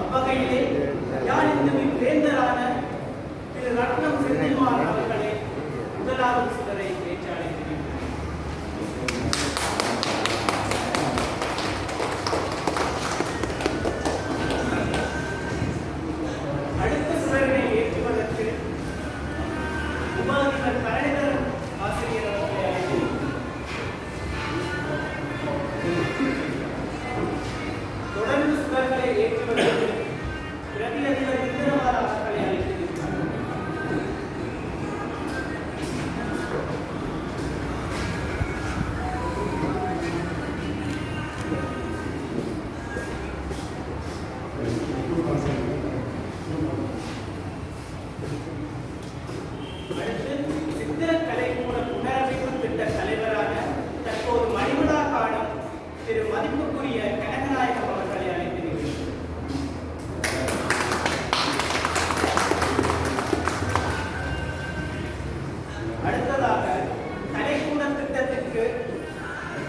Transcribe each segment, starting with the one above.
அவ்வகையிலே யாழின் வேந்தரான திரு ரத்னம் செந்தில்குமார் அவர்களை முதலாவது சிலரை பேச்சாளர் அடுத்த சிலரினை ஏற்றுவதற்கு உபாதிபர் பரணிதரன் ஆசிரியர் அவர்களை அழைக்கிறேன். தொடர்ந்து சுவர்களை ஏற்றுவதற்கு பிரதி அதிபர் இந்திரவார அவர்களை அழைத்திருக்கிறார். அடுத்து சித்திரக்கலை மூல புனரமைப்பு திட்ட தலைவரான தற்போது மணிவிழா காணும் திரு மதிப்புக்குரிய கனகநாயகம் அவர்களை அழைத்திருக்கிறேன். அடுத்ததாக கலைக்கூட திட்டத்திற்கு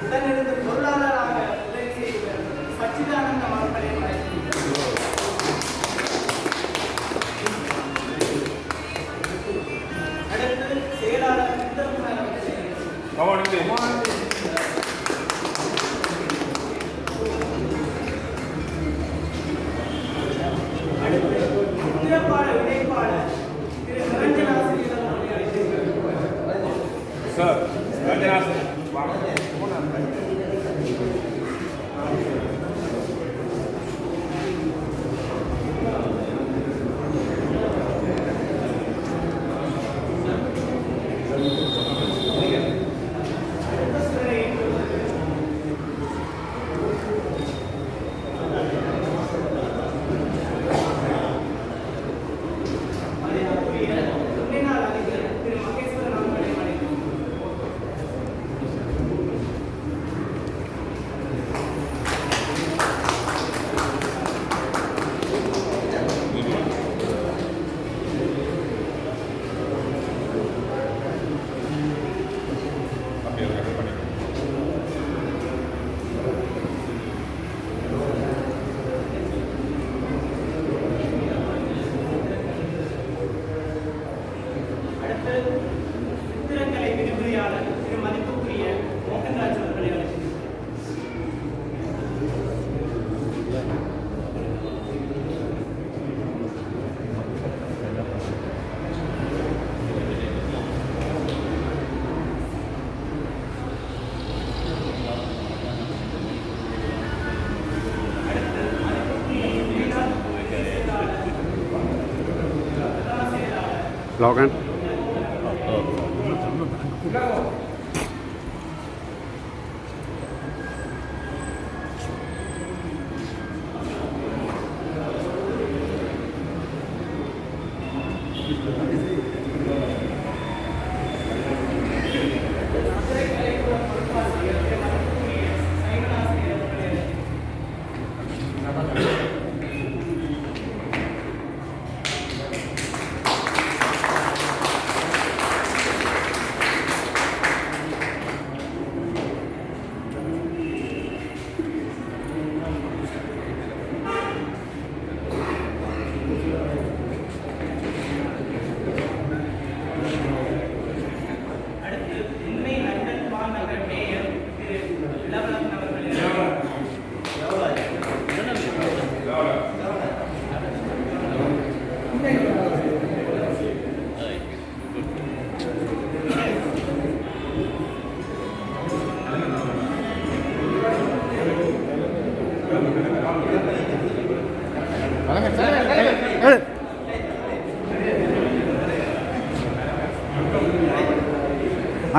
உடனிருந்து பொருளாளராக உதவி செய்து வரும் சச்சிதானந்தம் அவர்களை அழைத்திருக்கிறேன். அடுத்து செயலாளர் சித்தகுமார் அவர்களை சித்திரப்பாட இடைப்பாளர் திரு நிரஞ்சன் ஆசிரியர் அவர்களை அழைத்திருக்கிறேன். சார் ரஞ்சனாசன் சித்திரக்கலை விரிவுரையாளர் திரு மதிப்புக்குரிய மோகன்ராஜ் அவர்களை அழைக்கிறேன். Logan.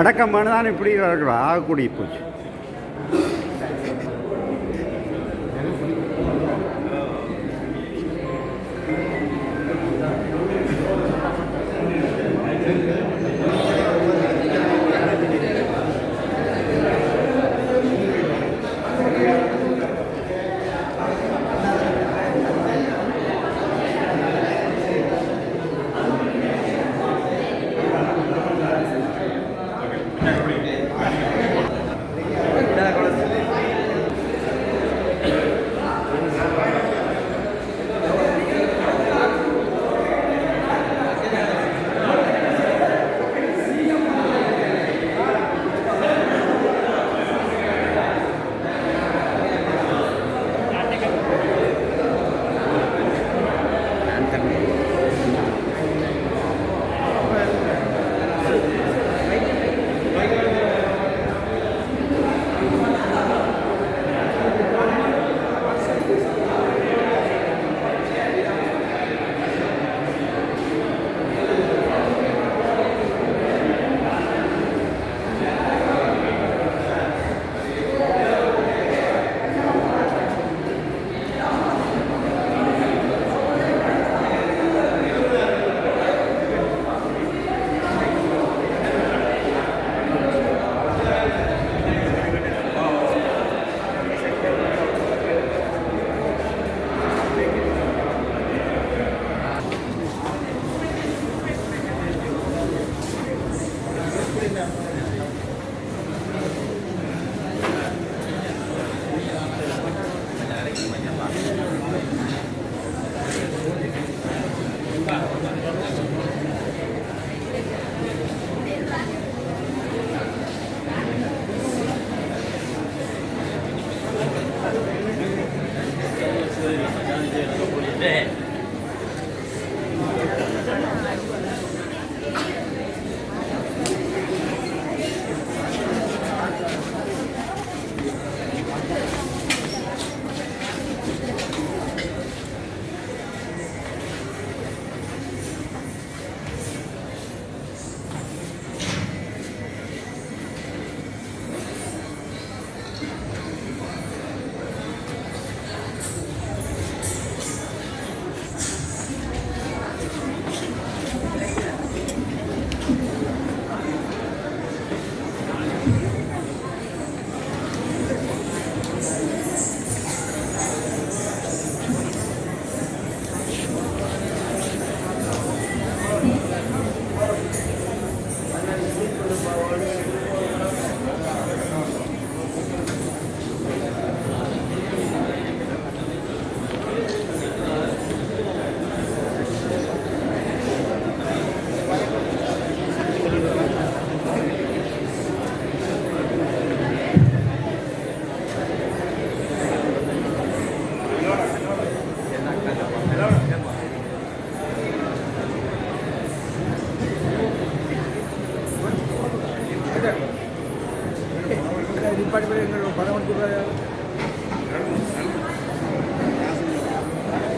அடக்கம் தான் இப்படி ஆகக்கூடிய போச்சு.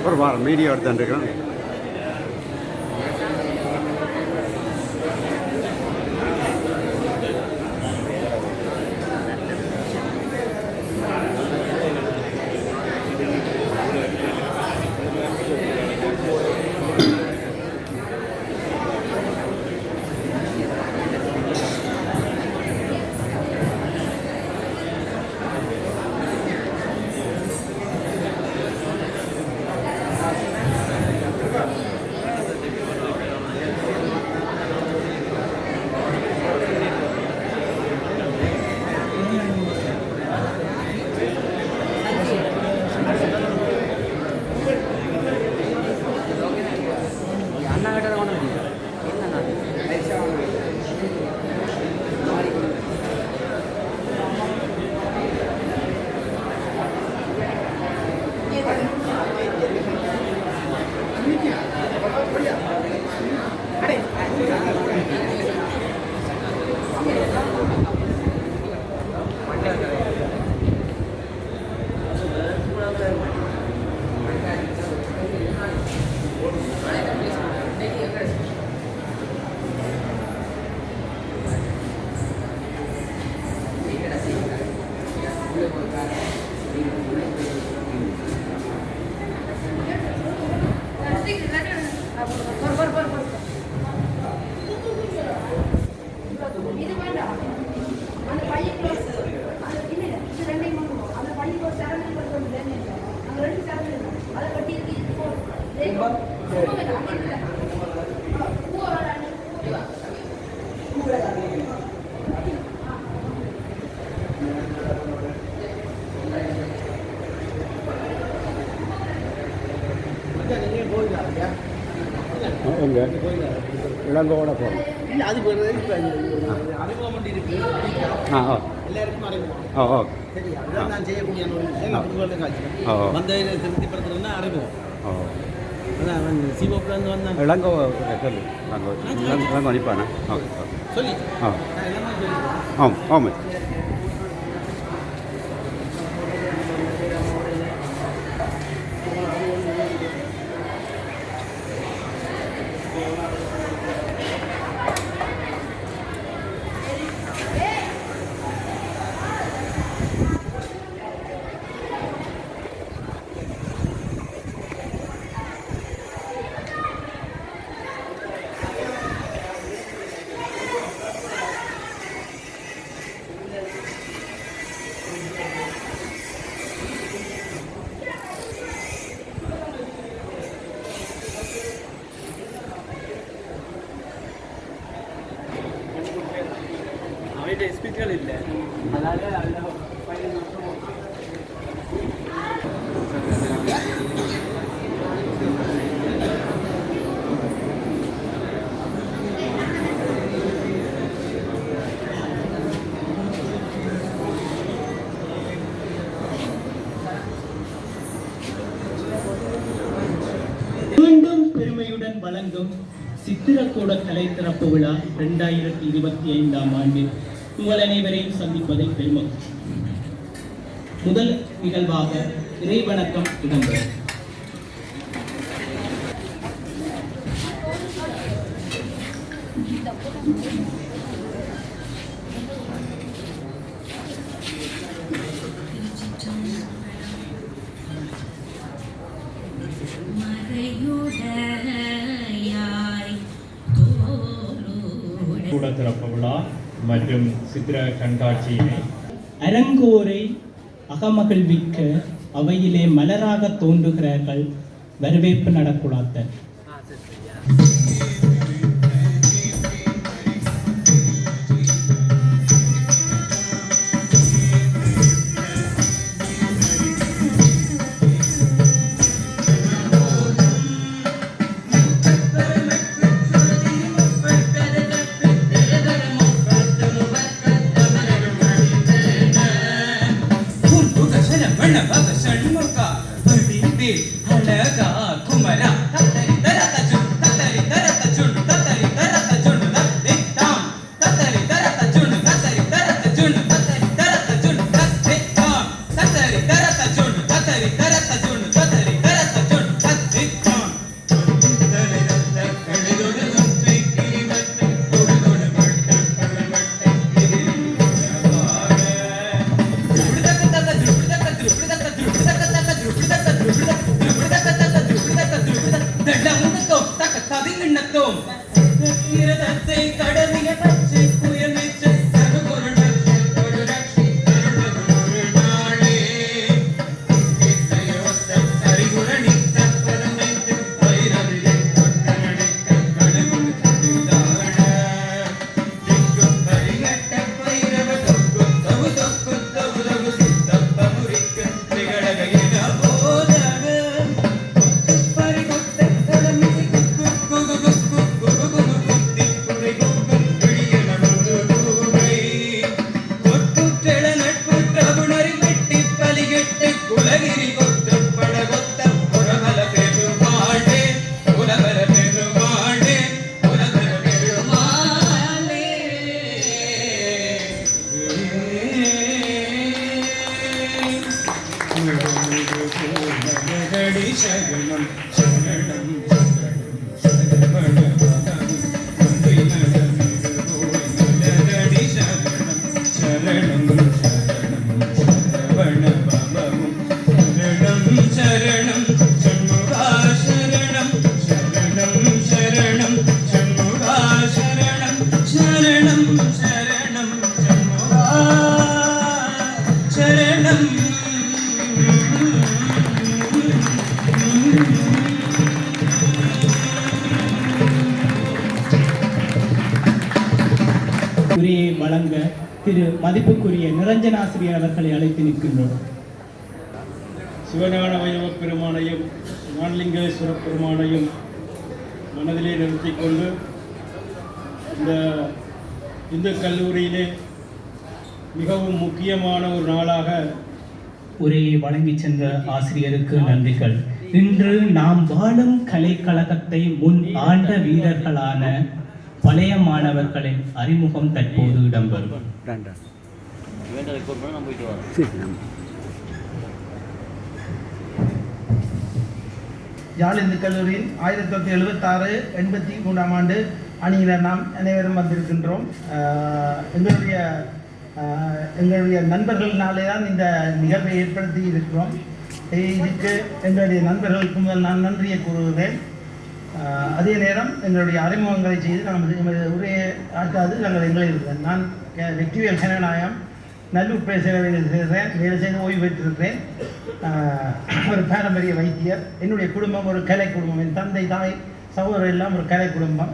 ஒரு வாரம் மீடியா எடுத்துருக்கோம். எங்க இளங்கோட போகிறோம். இல்லை அது அறிமுகம் பண்ணி இருக்கு. எல்லாருக்கும் அறிமுகம். ஓ சரி, அதுதான் நான் செய்யக்கூடிய காட்சி வந்த திருப்திப்படுத்துறதுன்னா அறிமுகம். அதான் சிவப்புலேருந்து வந்தேன். இளங்கோ சொல்லு. இளங்கோ அனுப்பானே. சொல்லி ஆமாம் ஆமாம். ஸ்பீக்கர் இல்லை, அதனால மீண்டும் பெருமையுடன் வழங்கும் சித்திரக்கூட கலை திறப்பு விழா 2025ஆம் ஆண்டில் உங்கள் அனைவரையும் சந்திப்பதில் பெருமகிழ்ச்சி. முதல் நிகழ்வாக இறைவணக்கம் இடம்பெறும். கூட திறப்பு விழா மற்றும் சித்திர கண்காட்சியினை அரங்கோரை அகமகிழ்விக்க அவையிலே மலராக தோன்றுகிறார்கள். வரவேற்பு நடக்கூடாத உரையை வழங்க திரு மதிப்புக்குரிய நிரஞ்சனாசிரியர் அவர்களை அழைத்து நிற்கின்றோம். சிவஞான வைணவ பெருமானையும் ஞானலிங்கேஸ்வர பெருமானையும் மனதிலே நிறுத்திக் கொண்டு இந்த இந்து கல்லூரியிலே மிகவும் முக்கியமான ஒரு நாளாக உரையை வழங்கி சென்ற ஆசிரியருக்கு நன்றிகள். இன்று நாம் வாழும் கலைக்கழகத்தை முன் ஆண்ட வீரர்களான பழைய மாணவர்களின் அறிமுகம் தற்போது இடம்பெறும். யாழ் இந்து கல்லூரியின் 1976-83 ஆண்டு அணியினர் நாம் அனைவரும் வந்திருக்கின்றோம். எங்களுடைய நண்பர்களினாலே தான் இந்த நிகழ்வை ஏற்படுத்தி இருக்கிறோம். இதுக்கு எங்களுடைய நண்பர்களுக்கு முதல் நான் நன்றியை கூறுகிறேன். அதே நேரம் எங்களுடைய அறிமுகங்களை செய்து எமது உரையை ஆற்றாது நாங்கள் எங்களை இருக்கிறேன். நான் வெற்றிவேல் கனநாயம் நல்லூர் வேலை செய்து ஓய்வு பெற்றிருக்கிறேன். ஒரு பாரம்பரிய வைத்தியர். என்னுடைய குடும்பம் ஒரு கலை குடும்பம். என் தந்தை தாய் சகோதரர் எல்லாம் ஒரு கலை குடும்பம்.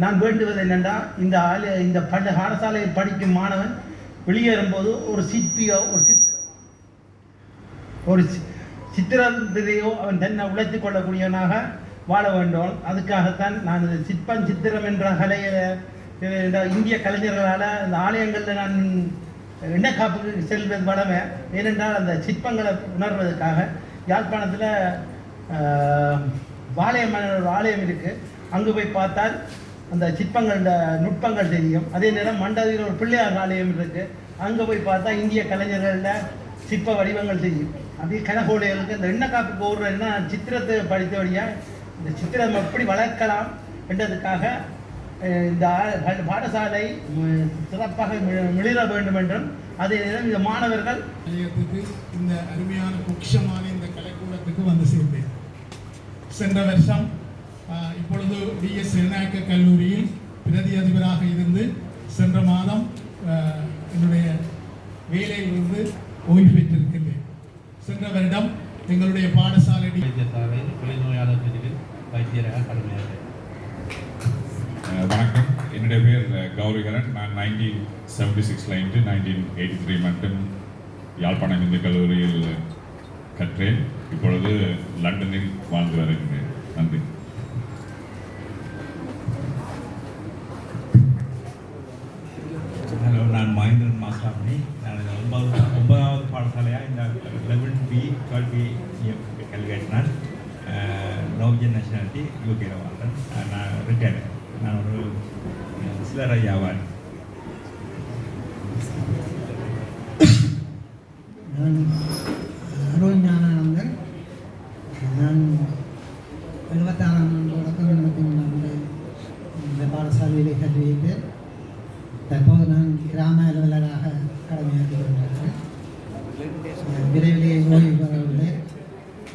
நான் வேண்டுவது என்னென்னா, இந்த பாடசாலையில் படிக்கும் மாணவன் வெளியேறும்போது ஒரு சிற்பியோ ஒரு சித்திரத்திலேயோ அவன் தன்னை உழைத்துக் கொள்ளக்கூடியவனாக வாழ வேண்டும். அதுக்காகத்தான் நான் சித்திரம் என்ற கலையை இந்திய கலைஞர்களால் அந்த ஆலயங்களில் நான் எண்ணக்காப்புக்கு செல்வது வளமை. ஏனென்றால் அந்த சிற்பங்களை உணர்வதற்காக யாழ்ப்பாணத்தில் வாளையமான ஒரு ஆலயம் இருக்குது. அங்கு போய் பார்த்தால் அந்த சிற்பங்களோட நுட்பங்கள் தெரியும். அதே நேரம் மண்டபத்தில் ஒரு பிள்ளையார் ஆலயம் இருக்குது. அங்கே போய் பார்த்தா இந்திய கலைஞர்களில் சிற்ப வடிவங்கள் தெரியும். அப்படியே கனகோடைகளுக்கு இந்த எண்ணக்காப்புக்கு ஓடுறதுன்னா சித்திரத்தை படித்தபடியாக இந்த சித்திரம் எப்படி வளர்க்கலாம் என்றதுக்காக இந்த பாடசாலை சிறப்பாக மிளிர வேண்டும் என்றும், அதே நேரம் இந்த மாணவர்கள் இந்த அருமையான பொக்கிஷமான இந்த கலைக்கூடத்துக்கு வந்து சேர்ந்தேன். சென்ற வருஷம் இப்பொழுது டிஎஸ் எண்ணாக்க கல்லூரியில் பிரதி அதிபராக இருந்து சென்ற மாதம் என்னுடைய வேலையிலிருந்து ஓய்வு பெற்றிருக்கின்றேன். சென்ற வருடம் எங்களுடைய பாடசாலை வைத்தியசாலை தொழில்நோயாளர் பிரிவில் வைத்தியராக கடமையாகிறேன். வணக்கம், என்னுடைய பேர் கௌரிகரன். நான் 1976 1983 மட்டும் யாழ்ப்பாணம் இந்து கல்லூரியில் கற்றேன். இப்பொழுது லண்டனில் வாழ்ந்து வருகின்றேன். நன்றி. ஹலோ, நான் மகேந்திரன் மாசாமணி. நான் 9வது பாடசாலையாக இந்த 11B 12B கல்வி கட்டினான். நோர்ஜியன் நேஷனாலிட்டி யூகேல வாழ்றேன். நான் ரிட்டையர்டு. நான் ஒரு சில்லறை வியாபாரி. நான் அருண்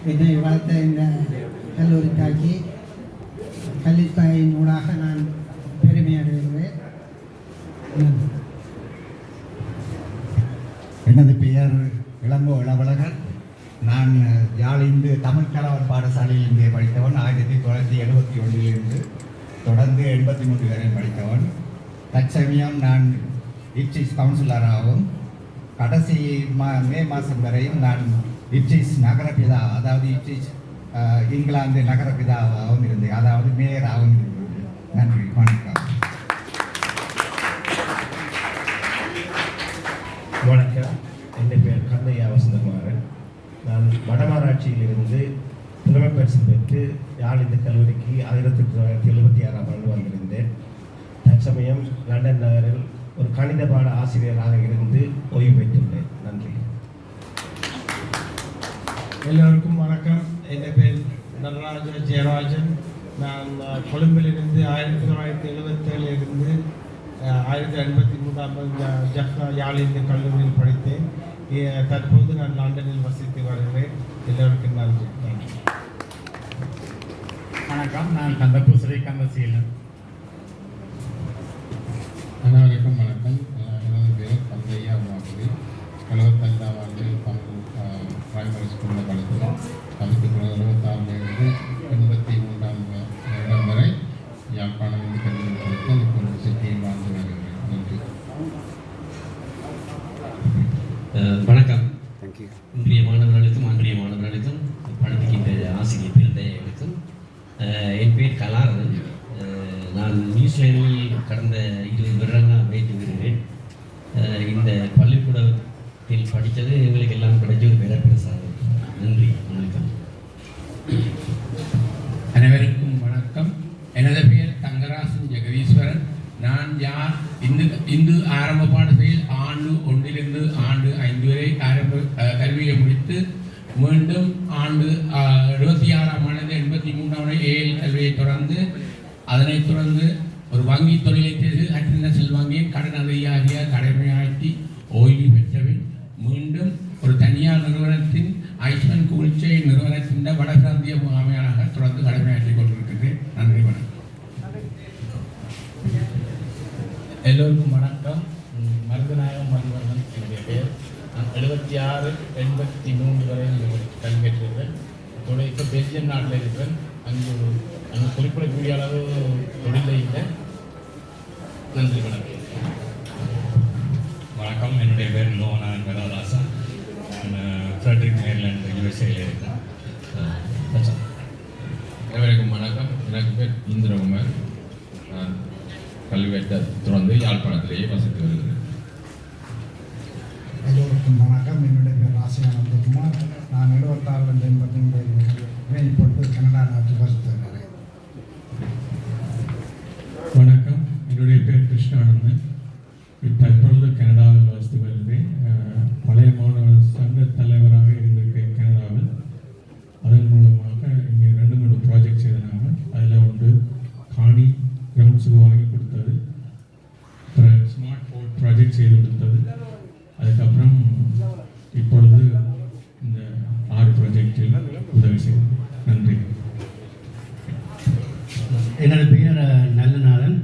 என்னை வளர்த்த இந்த கல்லூரிக்காக்கி கல்வித்தாயின் ஊடாக நான் பெருமை அடைகிறேன். எனது பெயர் இளங்கோ இளவழகன். நான் யாழ் இந்து தமிழ் கலவர் பாடசாலையில் இங்கே படித்தவன். 1971 தொடர்ந்து 83 வரை படித்தவன். தற்சமயம் நான் இப்சிஸ் கவுன்சிலராகவும் கடைசி மே மாதம் வரையும் நான் இப்சிஸ் நகரபிதா, அதாவது இப்சிஸ் இங்கிலாந்து நகரபிதாவாகவும் இருந்தேன், அதாவது மேயராகவும் இருந்தேன். நன்றி, வணக்கம். வணக்கம், என் பேர் கந்தையா வசந்தகுமாரன். நான் வடமாராட்சியிலிருந்து புலமை பரிசு பெற்று யாழ் இந்த கல்லூரிக்கு 1976ஆம் ஆண்டு வந்திருந்தேன். தற்சமயம் லண்டன் நகரில் ஒரு கணித பாட ஆசிரியராக இருந்து ஓய்வு பெற்றுள்ளேன். நன்றி. எல்லோருக்கும் வணக்கம். என் பேர் நடராஜ ஜெயராஜன். நான் கொழும்பிலிருந்து 1977 இருந்து 1983 ஜஃப்னா யாழ் இந்து கல்லூரியில் படித்தேன். தற்போது நான் லண்டனில் வசித்து வருகிறேன். எல்லோருக்கும் நன்றி. தேங்க்யூ. வணக்கம், நான் கந்தப்பு ஸ்ரீகந்தசீலன். அனைவருக்கும் வணக்கம். எனது பேர் கந்தையா மாபுரி. 75ஆம் ஆண்டு பிரைமரி ஸ்கூலில் படித்தோம். அதுக்கு 76 வருடம் வரை யாழ்ப்பாணம் இந்து கல்லூரியில் படித்து இப்போது சிட்டியில் வாழ்ந்து வருகிறேன். நன்றி. வணக்கம். இன்றைய மாணவர்களுக்கும் அன்றைய மாணவர்களுக்கும் படிக்கின்ற ஆசிரியர் பிறந்தைகளுக்கும் என் பேர் கலாரன். நான் நியூசிலாந்தில் கடந்த 20 வருடங்களாக பயிற்சி வருகிறேன். இந்த பள்ளிக்கூடத்தில் படித்தது எங்களுக்கு எல்லாம் கிடைச்ச ஒரு பேரப்பிரசாதம். நன்றி, வணக்கம். அனைவருக்கும் வணக்கம். எனது பெயர் தங்கராசன் ஜெகதீஸ்வரன். நான் இந்து ஆரம்ப பாடசாலையில் ஆண்டு 1 ஆண்டு 5 வரை கல்வியை முடித்து மீண்டும் ஆண்டு 76ஆம் ஆண்டு 83ஆம் ஏஎல் கல்வியை தொடர்ந்து அதனைத் தொடர்ந்து ஒரு வங்கி தொழிலை செய்து செல் வங்கியின் கடன் அதிகாரியாக கடமையாற்றி ஓய்வு பெற்றபின் மீண்டும் ஒரு தனியார் நிறுவனத்தின் ஐஸ்மன் கூல்ச்சை நிறுவனத்தின் வடபிராந்திய முகாமையாளராக தொடர்ந்து கடமையாற்றிக் கொண்டிருக்கிறேன். நன்றி, வணக்கம். எல்லோருக்கும் வணக்கம். மருதநாயகம் மதிவர்ணன் என்னுடைய பெயர். நான் 76, 83 வரை கல்வி பெற்றிருக்கிறேன். இப்போ பெல்ஜியம் நாட்டில் இருக்கிறேன். அங்கு குறிப்பிடக்கூடிய அளவு தொழிலை இல்லை. நன்றி, வணக்கம். வணக்கம், என்னுடைய பேர் லோகநாதன் கதாதாசன். நான் ஃப்ரெட்ரிக் மேரிலாண்ட் யூஎஸ்ஏயில் இருக்கேன். அனைவருக்கும் வணக்கம். எனக்கு பேர் இந்திரகுமார். நான் கல்வி தொடர்ந்து யாழ்ப்பாணத்திலேயே வசித்து வருகிறேன். எல்லோருக்கும் வணக்கம். என்னுடைய பேர் ராசியானந்தகுமார். நான் 76 83 இப்பொழுது கனடா நாட்டில் வசித்து வருகிறேன். வணக்கம், என்னுடைய பேர் கிருஷ்ணானந்தன். தற்பொழுது கனடாவில் வசித்து வருகிறேன். பழைய மாணவர் சங்க தலைவராக இருந்திருக்கேன் கனடாவில். அதன் மூலமாக இங்கே 2-3 ப்ராஜெக்ட் செய்தாங்க. அதில் ஒன்று காணி கிரவுண்ட்ஸுக்கு வாங்கி கொடுத்தது, அப்புறம் ஸ்மார்ட் போர்ட் ப்ராஜெக்ட் செய்து கொடுத்தது. அதுக்கப்புறம் இப்பொழுது இந்த 6 ப்ராஜெக்டில் உதவி செய்தது. நன்றி. எனது பெயர் நல்லநாதன்.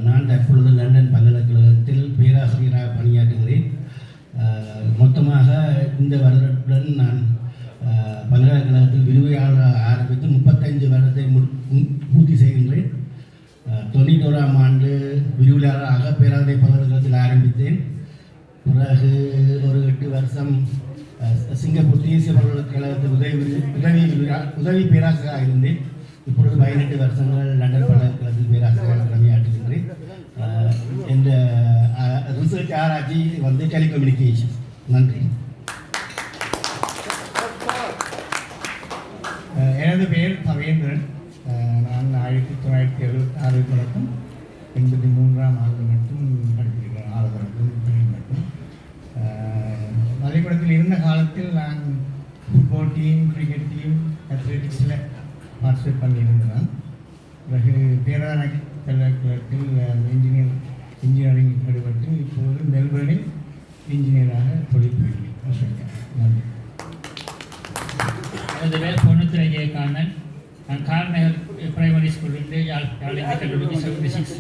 நான் தற்பொழுது லண்டன் பல்கலைக்கழகத்தில் பேராசிரியராக பணியாற்றுகிறேன். மொத்தமாக இந்த வருடத்துடன் நான் பல்கலைக்கழகத்தில் விரிவுரையாளர் ஆரம்பித்து 35 வருடத்தை பூர்த்தி செய்கின்றேன். 91ஆம் ஆண்டு விரிவுரையாளராக பேராசிரியர் பல்கலைக்கழகத்தில் ஆரம்பித்தேன். பிறகு ஒரு 8 வருஷம் சிங்கப்பூர் தேசிய பல்கலைக்கழகத்தில் உதவி பேராசிரியராக இருந்தேன். இப்பொழுது 18 வருஷங்கள் லண்டன் பல்கலைக்கழகத்தில் பேராசிரியராக பணியாற்றுகின்றேன். இந்த ரிசர்ச் ஆராய்ச்சி டெலிகம்யூனிகேஷன். நன்றி. எனது பெயர் பவேந்திரன். நான் 1976 தொடக்கம் 83ஆம் ஆண்டு மட்டும் படிக்கிறேன். 6 மட்டும். பள்ளிக்கூடத்தில் இருந்த காலத்தில் நான் ஃபுட்பால் டீம், கிரிக்கெட் டீம், அத்லெட்டிக்ஸில் பார்ட்டிசிபேட் பண்ணியிருந்தேன். பிறகு பேரான பல்கலைக்கழகத்தில் இன்ஜினியரிங் ஈடுபட்டு இப்போது மெல்பர்னில் இன்ஜினியராக தொழில் புரிகிறேன். நன்றி. எனது பேர் பொன்னுத்துறை ஜெயகாந்தன். நான் கார்நகர் பிரைமரி ஸ்கூலிலிருந்து யாழ் இந்து கல்லூரிக்கு 76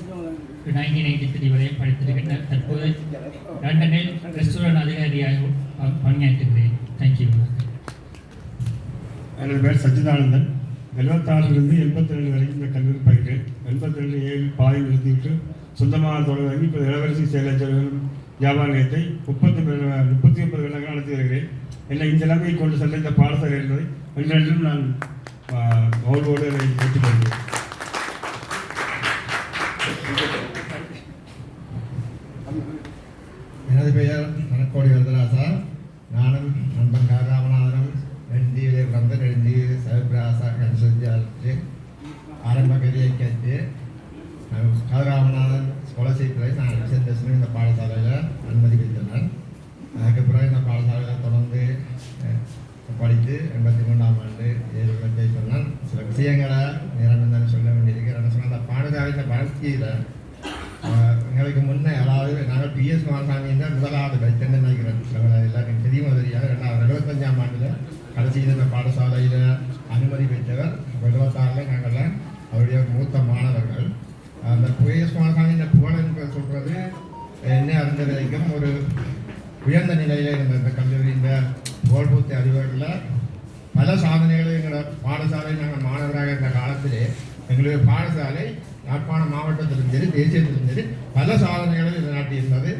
to 1983 வரை படித்திருக்கின்றேன். தற்போது லண்டனில் ரெஸ்டாரண்ட் அதிகாரியாக பணியாற்றுகிறேன். தேங்க்யூ. எனது பேர் சச்சிதானந்தன். 76லிருந்து 87 வரை இந்த கல்லூரி பயின்றேன். 82 7 பாதி நிறுத்திவிட்டு சொந்தமாக தொடங்கி இப்போ இளவரசி செயலர் வியாபார நிலையத்தை 39 வருடங்கள் நடத்தி வருகிறேன். என்னை இந்த நிலைமையை கொண்டு சென்ற இந்த பாடசாலை என்பதை என்றென்றும் நான் மகிழ்வோடு ஏற்றுக்கொள்கிறேன். எனது பெயர் மணக்கோடி வரதராசா. நானும் நண்பன் ராமநாதனும் நெடுந்தீவிலே பிறந்த நெடுந்தீவு சவிபிராசா கன்சொல்லியாச்சு ஆரம்ப கல்வியை கேட்டு ராமநாதன் ஸ்காலர்ஷிப்பை நான் விசேஷம் இந்த பாடசாலையில் அனுமதி வைத்துள்ளேன். அதுக்கு பிறகு இந்த பாடசாலையில் தொடர்ந்து படித்து 83ஆம் ஆண்டு 7 சொன்னால் சில விஷயங்களை நேரம் இருந்தாலும் சொல்ல வேண்டியிருக்கிறேன். சொன்னால் அந்த பாடசாலையில் வளர்ச்சியில் எங்களுக்கு முன்னே அதாவது நாங்கள் பிஎஸ் மாசாமி தான் முதலாவது பைத்தன்னு நினைக்கிறேன். எல்லாருக்கும் தெரியும் தெரியாது. 2025ஆம் ஆண்டில் கடைசியில் இந்த பாடசாலையில் அனுமதி பெற்றவர். 76 நாங்கள்லாம் அவருடைய மூத்த மாணவர்கள். அந்த பிஎஸ் மாசாமி இந்த புகழ் சொல்கிறது என்ன அறிந்த வரைக்கும் ஒரு உயர்ந்த நிலையில் இருந்த இந்த கல்லூரி இந்த புகழ்பூர்த்தி அதிபர்களில் பல சாதனைகளை எங்களோட பாடசாலை நாங்கள் மாணவராக இருந்த காலத்திலே எங்களுடைய பாடசாலை யாழ்ப்பாணம் மாவட்டத்திலும் சரி தேசியத்திலும் சரி பல சாதனைகளை இது நாட்டியிருந்தது.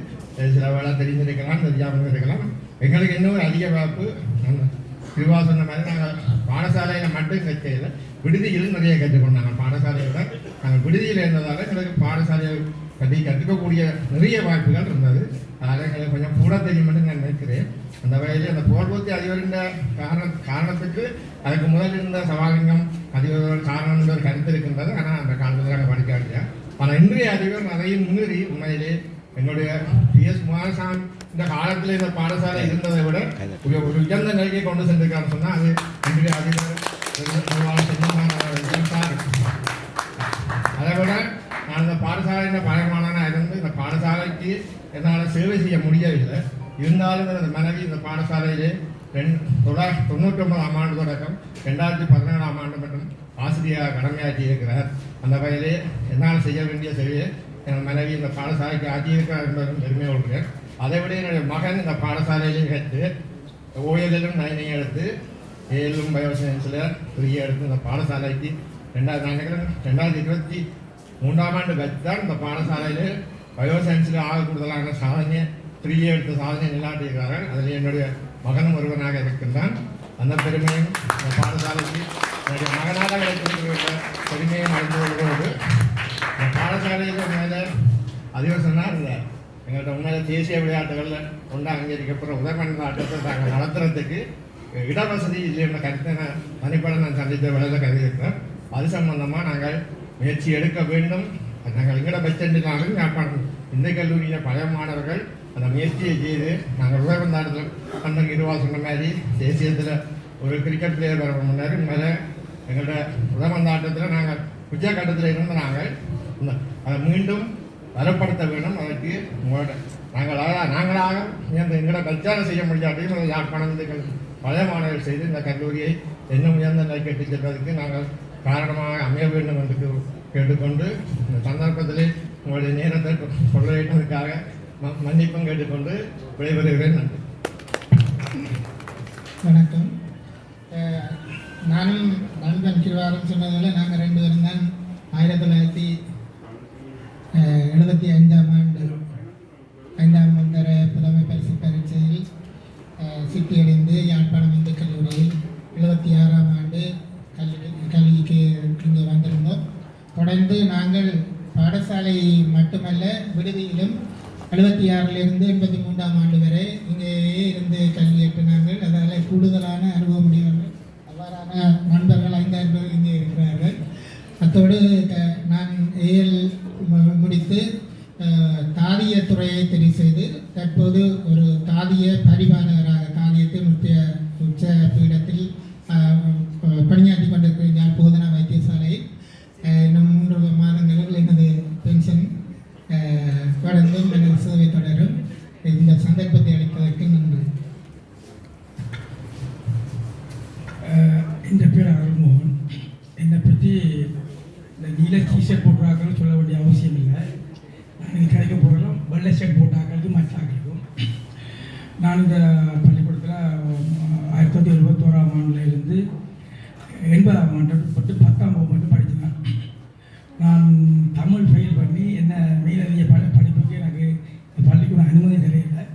சில வேலை தெரிந்திருக்கலாம், தெரியாமல் இருக்கலாம். எங்களுக்கு இன்னும் அதிக வாய்ப்பு திருவா சொன்ன மாதிரி நாங்கள் பாடசாலையில் மட்டும் கற்கையில் விடுதியிலும் நிறைய கற்றுக்கொண்டாங்க. பாடசாலையோட நாங்கள் விடுதியில் இருந்ததால் எங்களுக்கு பாடசாலையை பற்றி கற்றுக்கக்கூடிய நிறைய வாய்ப்புகள் இருந்தது. அதனால் எங்களுக்கு கொஞ்சம் கூட தெரியும்னு நான் நினைக்கிறேன். அந்த வகையில் அந்த புகழ்பூர்த்தி அதிபரின் காரணத்துக்கு அதுக்கு முதல் இருந்த சவாலிங்கம் அதிபர் காரணம் என்ற கருத்து இருக்கின்றது. ஆனால் அந்த காலத்தில் நாங்கள் படிக்காட்டியா. ஆனால் இன்றைய அதிபர் அதையும் மீறி உண்மையிலே எங்களுடைய பிஎஸ் குமாரசாமி இந்த காலத்தில் இந்த பாடசாலை இருந்ததை விட ஒரு உயர்ந்த நிலையை கொண்டு சென்றிருக்கான்னு சொன்னால் அது இன்றைய அதிபர் அதை விட நான் இந்த பாடசாலையின் பயமானனாக இருந்து இந்த பாடசாலைக்கு என்னால் சேவை செய்ய முடியவில்லை. இருந்தாலும் எனது மனைவி இந்த பாடசாலையிலே 1999ஆம் ஆண்டு தொடக்கம் 2017ஆம் ஆண்டு மட்டும் ஆசிரியராக கடமையாற்றி இருக்கிறார். அந்த வகையிலே என்னால் செய்ய வேண்டிய சேவையை என் மனைவி இந்த பாடசாலைக்கு ஆற்றியிருக்கிறார் என்பதும் பெருமை கொள்கிறேன். அதை விட என்னுடைய மகன் இந்த பாடசாலையிலே கற்று ஓயலிலும் 9 எடுத்து ஏழும் பயோசயின்ஸில் 3 எடுத்து இந்த பாடசாலைக்கு 2023ஆம் ஆண்டு வச்சுதான் இந்த பாடசாலையில் பயோசயின்ஸில் ஆக கூடுதலான சாதனையை 3 எடுத்த சாதனை நிலாட்டியிருக்கிறார்கள். அதில் என்னுடைய மகனும் ஒருவனாக இருக்கின்றான். அந்த பெருமையும் இந்த பாடசாலைக்கு என்னுடைய மகனாக கிடைத்திருக்கிற பெருமையை நடந்து கொள்வது இந்த பாடசாலையில் மேலே அதிகம் சொன்னால் இல்லை. எங்கள்கிட்ட உண்மையில தேசிய விளையாட்டுகளில் கொண்டு அங்கீகரிக்கப்படுற உதயமன்ற ஆட்டத்தை நாங்கள் நடத்துறதுக்கு இடவசதி இல்லை என்ற கருத்தை நான் தனிப்பட நான் சந்தித்த வேலையில் கருதியிருக்கிறேன். அது சம்பந்தமாக நாங்கள் முயற்சி எடுக்க வேண்டும். நாங்கள் எங்கட பட்சென்றாலும் யாழ்ப்பாணம் இந்த கல்லூரியில் பல மாணவர்கள் அந்த முயற்சியை செய்து நாங்கள் உதயமந்தாரத்தில் அண்ணன் இருவா சொன்ன மாதிரி தேசியத்தில் ஒரு கிரிக்கெட் பிளேயர் வர முன்னாடி மேலே எங்களோட உதயமந்தாட்டத்தில் நாங்கள் உச்சக்கட்டத்தில் இருந்து நாங்கள் அதை மீண்டும் பலப்படுத்த வேண்டும். அதற்கு உங்களோட நாங்களாக எங்களோட பிரச்சாரம் செய்ய முடியாதையும் யாழ்ப்பாணத்துக்கு பல மாணவர்கள் செய்து இந்த கல்லூரியை இன்னும் உயர்ந்த நிலை கட்டிச் செல்வதற்கு நாங்கள் காரணமாக அமைய வேண்டும் என்று கேட்டுக்கொண்டு இந்த சந்தர்ப்பத்தில் உங்களுடைய நேரத்தை சொல்ல வைப்பதற்காக மன்னிப்பும் கேட்டுக்கொண்டு விடைபெறுகிறேன். நன்றி. வணக்கம். நானும் நண்பன் கிருவாரம் சொன்னதில் நாங்கள் 2 பேரும் தான் 1975ஆம் ஆண்டு 5ஆம் தர புலமை பரிசு பரீட்சையில் சித்தியடைந்து யாழ்ப்பாணம் இந்து கல்லூரியில் 76ஆம் ஆண்டு கல்விக்கு இங்கே வந்திருந்தோம். தொடர்ந்து நாங்கள் பாடசாலை மட்டுமல்ல விடுதியிலும் 76லிருந்து 83ஆம் ஆண்டு வரை இங்கேயே இருந்து கல்வியேற்றினார்கள். அதால் கூடுதலான அனுபவம் உடையவர்கள் அவ்வாறான நண்பர்கள் 5 பேர் இங்கே இருக்கிறார்கள். அத்தோடு நான் ஏஎல் முடித்து தாதிய துறையை தெரிவு செய்து தற்போது ஒரு தாதிய பரிபாலகராக தாதியத்தின் உச்ச பீடத்தில் பணியாற்றி கொண்டிருக்கிறேன். போதனா வைத்தியசாலையில் இன்னும் 3 மாதங்களில் எனது பென்ஷன் தொடர்ந்தும் எனது சேவை தொடரும். இந்த சந்தர்ப்பத்தை அளிப்பதற்கு நன்றி. நீல டிஷர்ட் போட்டுறாக்கள் சொல்ல வேண்டிய அவசியம் இல்லை. நான் கிடைக்க போகிறோம் வெள்ளை ஷர்ட் போட்டாக்களுக்கு மற்றாக்களுக்கும். நான் இந்த பள்ளிக்கூடத்தில் 1971ஆம் ஆண்டிலிருந்து 80ஆம் ஆண்டு பட்டு 10ஆம் வகுப்பு மட்டும் படித்தேன். நான் தமிழ் ஃபெயில் பண்ணி என்ன மேலதிக படிப்புக்கு எனக்கு பள்ளிக்கூடம் அனுமதி தெரியலை.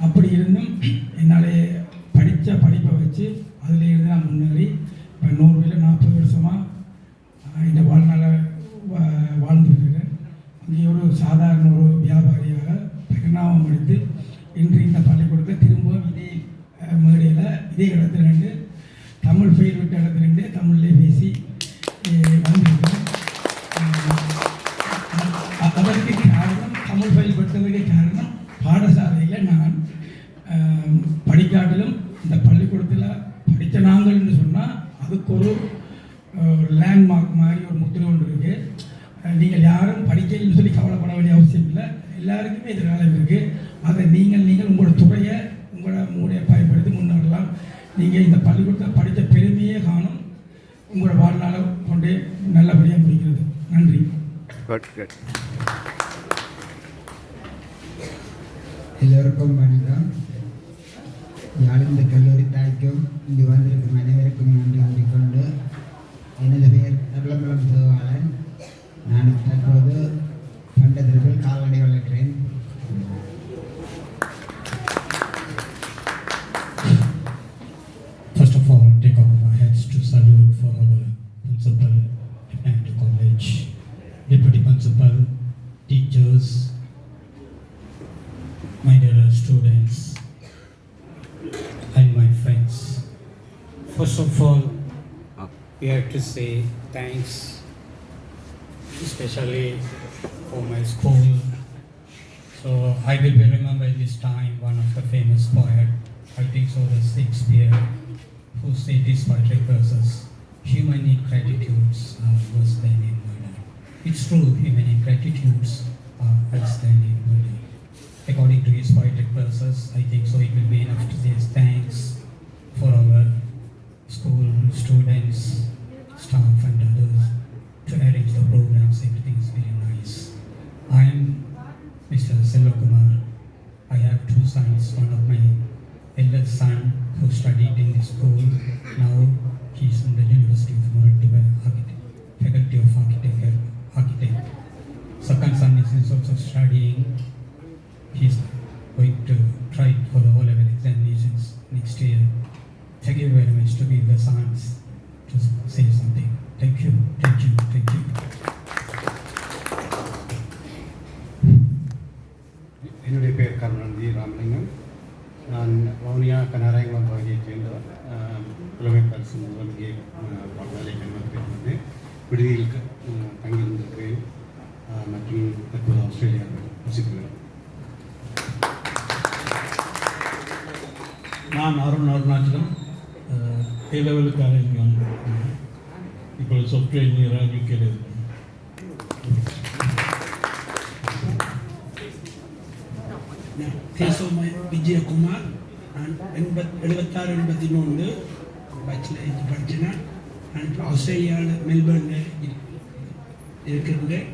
அப்படி இருந்தும் என்னால் படித்த படிப்பை வச்சு அதில் இருந்து நான் முன்னேறி இப்போ நோர்வேயில் 40 வருஷமாக இந்த வாழ்நாளை வாழ்ந்துருக்கிறேன். அங்கே ஒரு சாதாரண ஒரு வியாபாரியாக பரிணாமம் எடுத்து இன்று இந்த பள்ளிக்கூடத்தை திரும்பவும் இதே மேடையில் இதே இடத்துல நின்று தமிழ் ஃபெயில் விட்ட இடத்துல நின்று தமிழ்லேயே பேசி வந்திருக்கிறேன். அதற்கு காரணம் தமிழ் ஃபெயில் விட்டதுக்கு காரணம் பாடசாலையில் நான் படிக்காட்டிலும் இந்த பள்ளிக்கூடத்தில் படித்த நாங்கள்னு சொன்னால் அதுக்கு ஒரு லேண்ட்மார்க் மாதிரி ஒரு முத்திரை ஒன்று இருக்குது. நீங்கள் யாரும் படிக்கலன்னு சொல்லி கவலைப்பட வேண்டிய அவசியம் இல்லை. எல்லாருக்குமே எதிர்காலம் இருக்குது. அதை நீங்கள் உங்களோட துறையை உங்களோட மூளையை பயன்படுத்தி முன்னேறலாம். நீங்கள் இந்த பள்ளிக்கூடத்தில் படித்த பெருமையே காணும். உங்களோட வாழ்நாளை கொண்டே நல்லபடியாக முடிக்கிறது. நன்றி. எல்லோருக்கும் வணக்கம். யாழிந்த கல்லூரி தாய்க்கும் இங்கு வந்திருக்கும் அனைவருக்கும் நன்றி கூறிக்கொண்டு, எனது பெயர் நர்லமலம் சிவபாலன். நான் தற்போது பண்டத்திற்குள் கால்நடை வளர்க்கிறேன். First of all, take off my hats to salute for our principal at the college, deputy principal, teachers, my dear students, and my friends. First of all, we have to say thanks, especially for my school. So I will be remembered this time one of the famous poet, I think so, the Shakespeare, who said these poetic verses: human ingratitudes are worse than in murder. It's true, human ingratitudes are worse than in murder. According to his poetic verses, I think so it will be enough to say thanks for our school students, staff and others to arrange the programs. Everything is very nice. I am Mr. Selvakumar. I have two sons. One of my eldest son who studied in the school. Now he is in the University of Moratuva, Faculty of Architect. Second son is also studying. He is going to try for the O-level examinations next year. Thank you very much to give the sons to say something. Thank you. என்னுடைய பேர் கருணாநிதி ராமலிங்கம். நான் வவுனியா கனராயங்குளம் பகுதியைச் சேர்ந்தவர். புலமை பரிசு மூலம் இங்கே பாடசாலை கல்வி விடுதியில் தங்கியிருந்திருக்கிறேன் மற்றும் தற்போது ஆஸ்திரேலியாவில் வசிக்கிறேன். நான் அருணாச்சலம் ஏ-லெவலுக்காக இங்கே வந்திருக்கேன். இப்பொழுது சாஃப்ட்வேர் இன்ஜினியராக யூகேல இருக்கேன். தேசோம விஜயகுமார். நான் 76-83 பேச்சுலர் படித்தேன். நான் இப்போ ஆஸ்திரேலியாவில் மெல்பர்னில் இருக்கின்றேன்.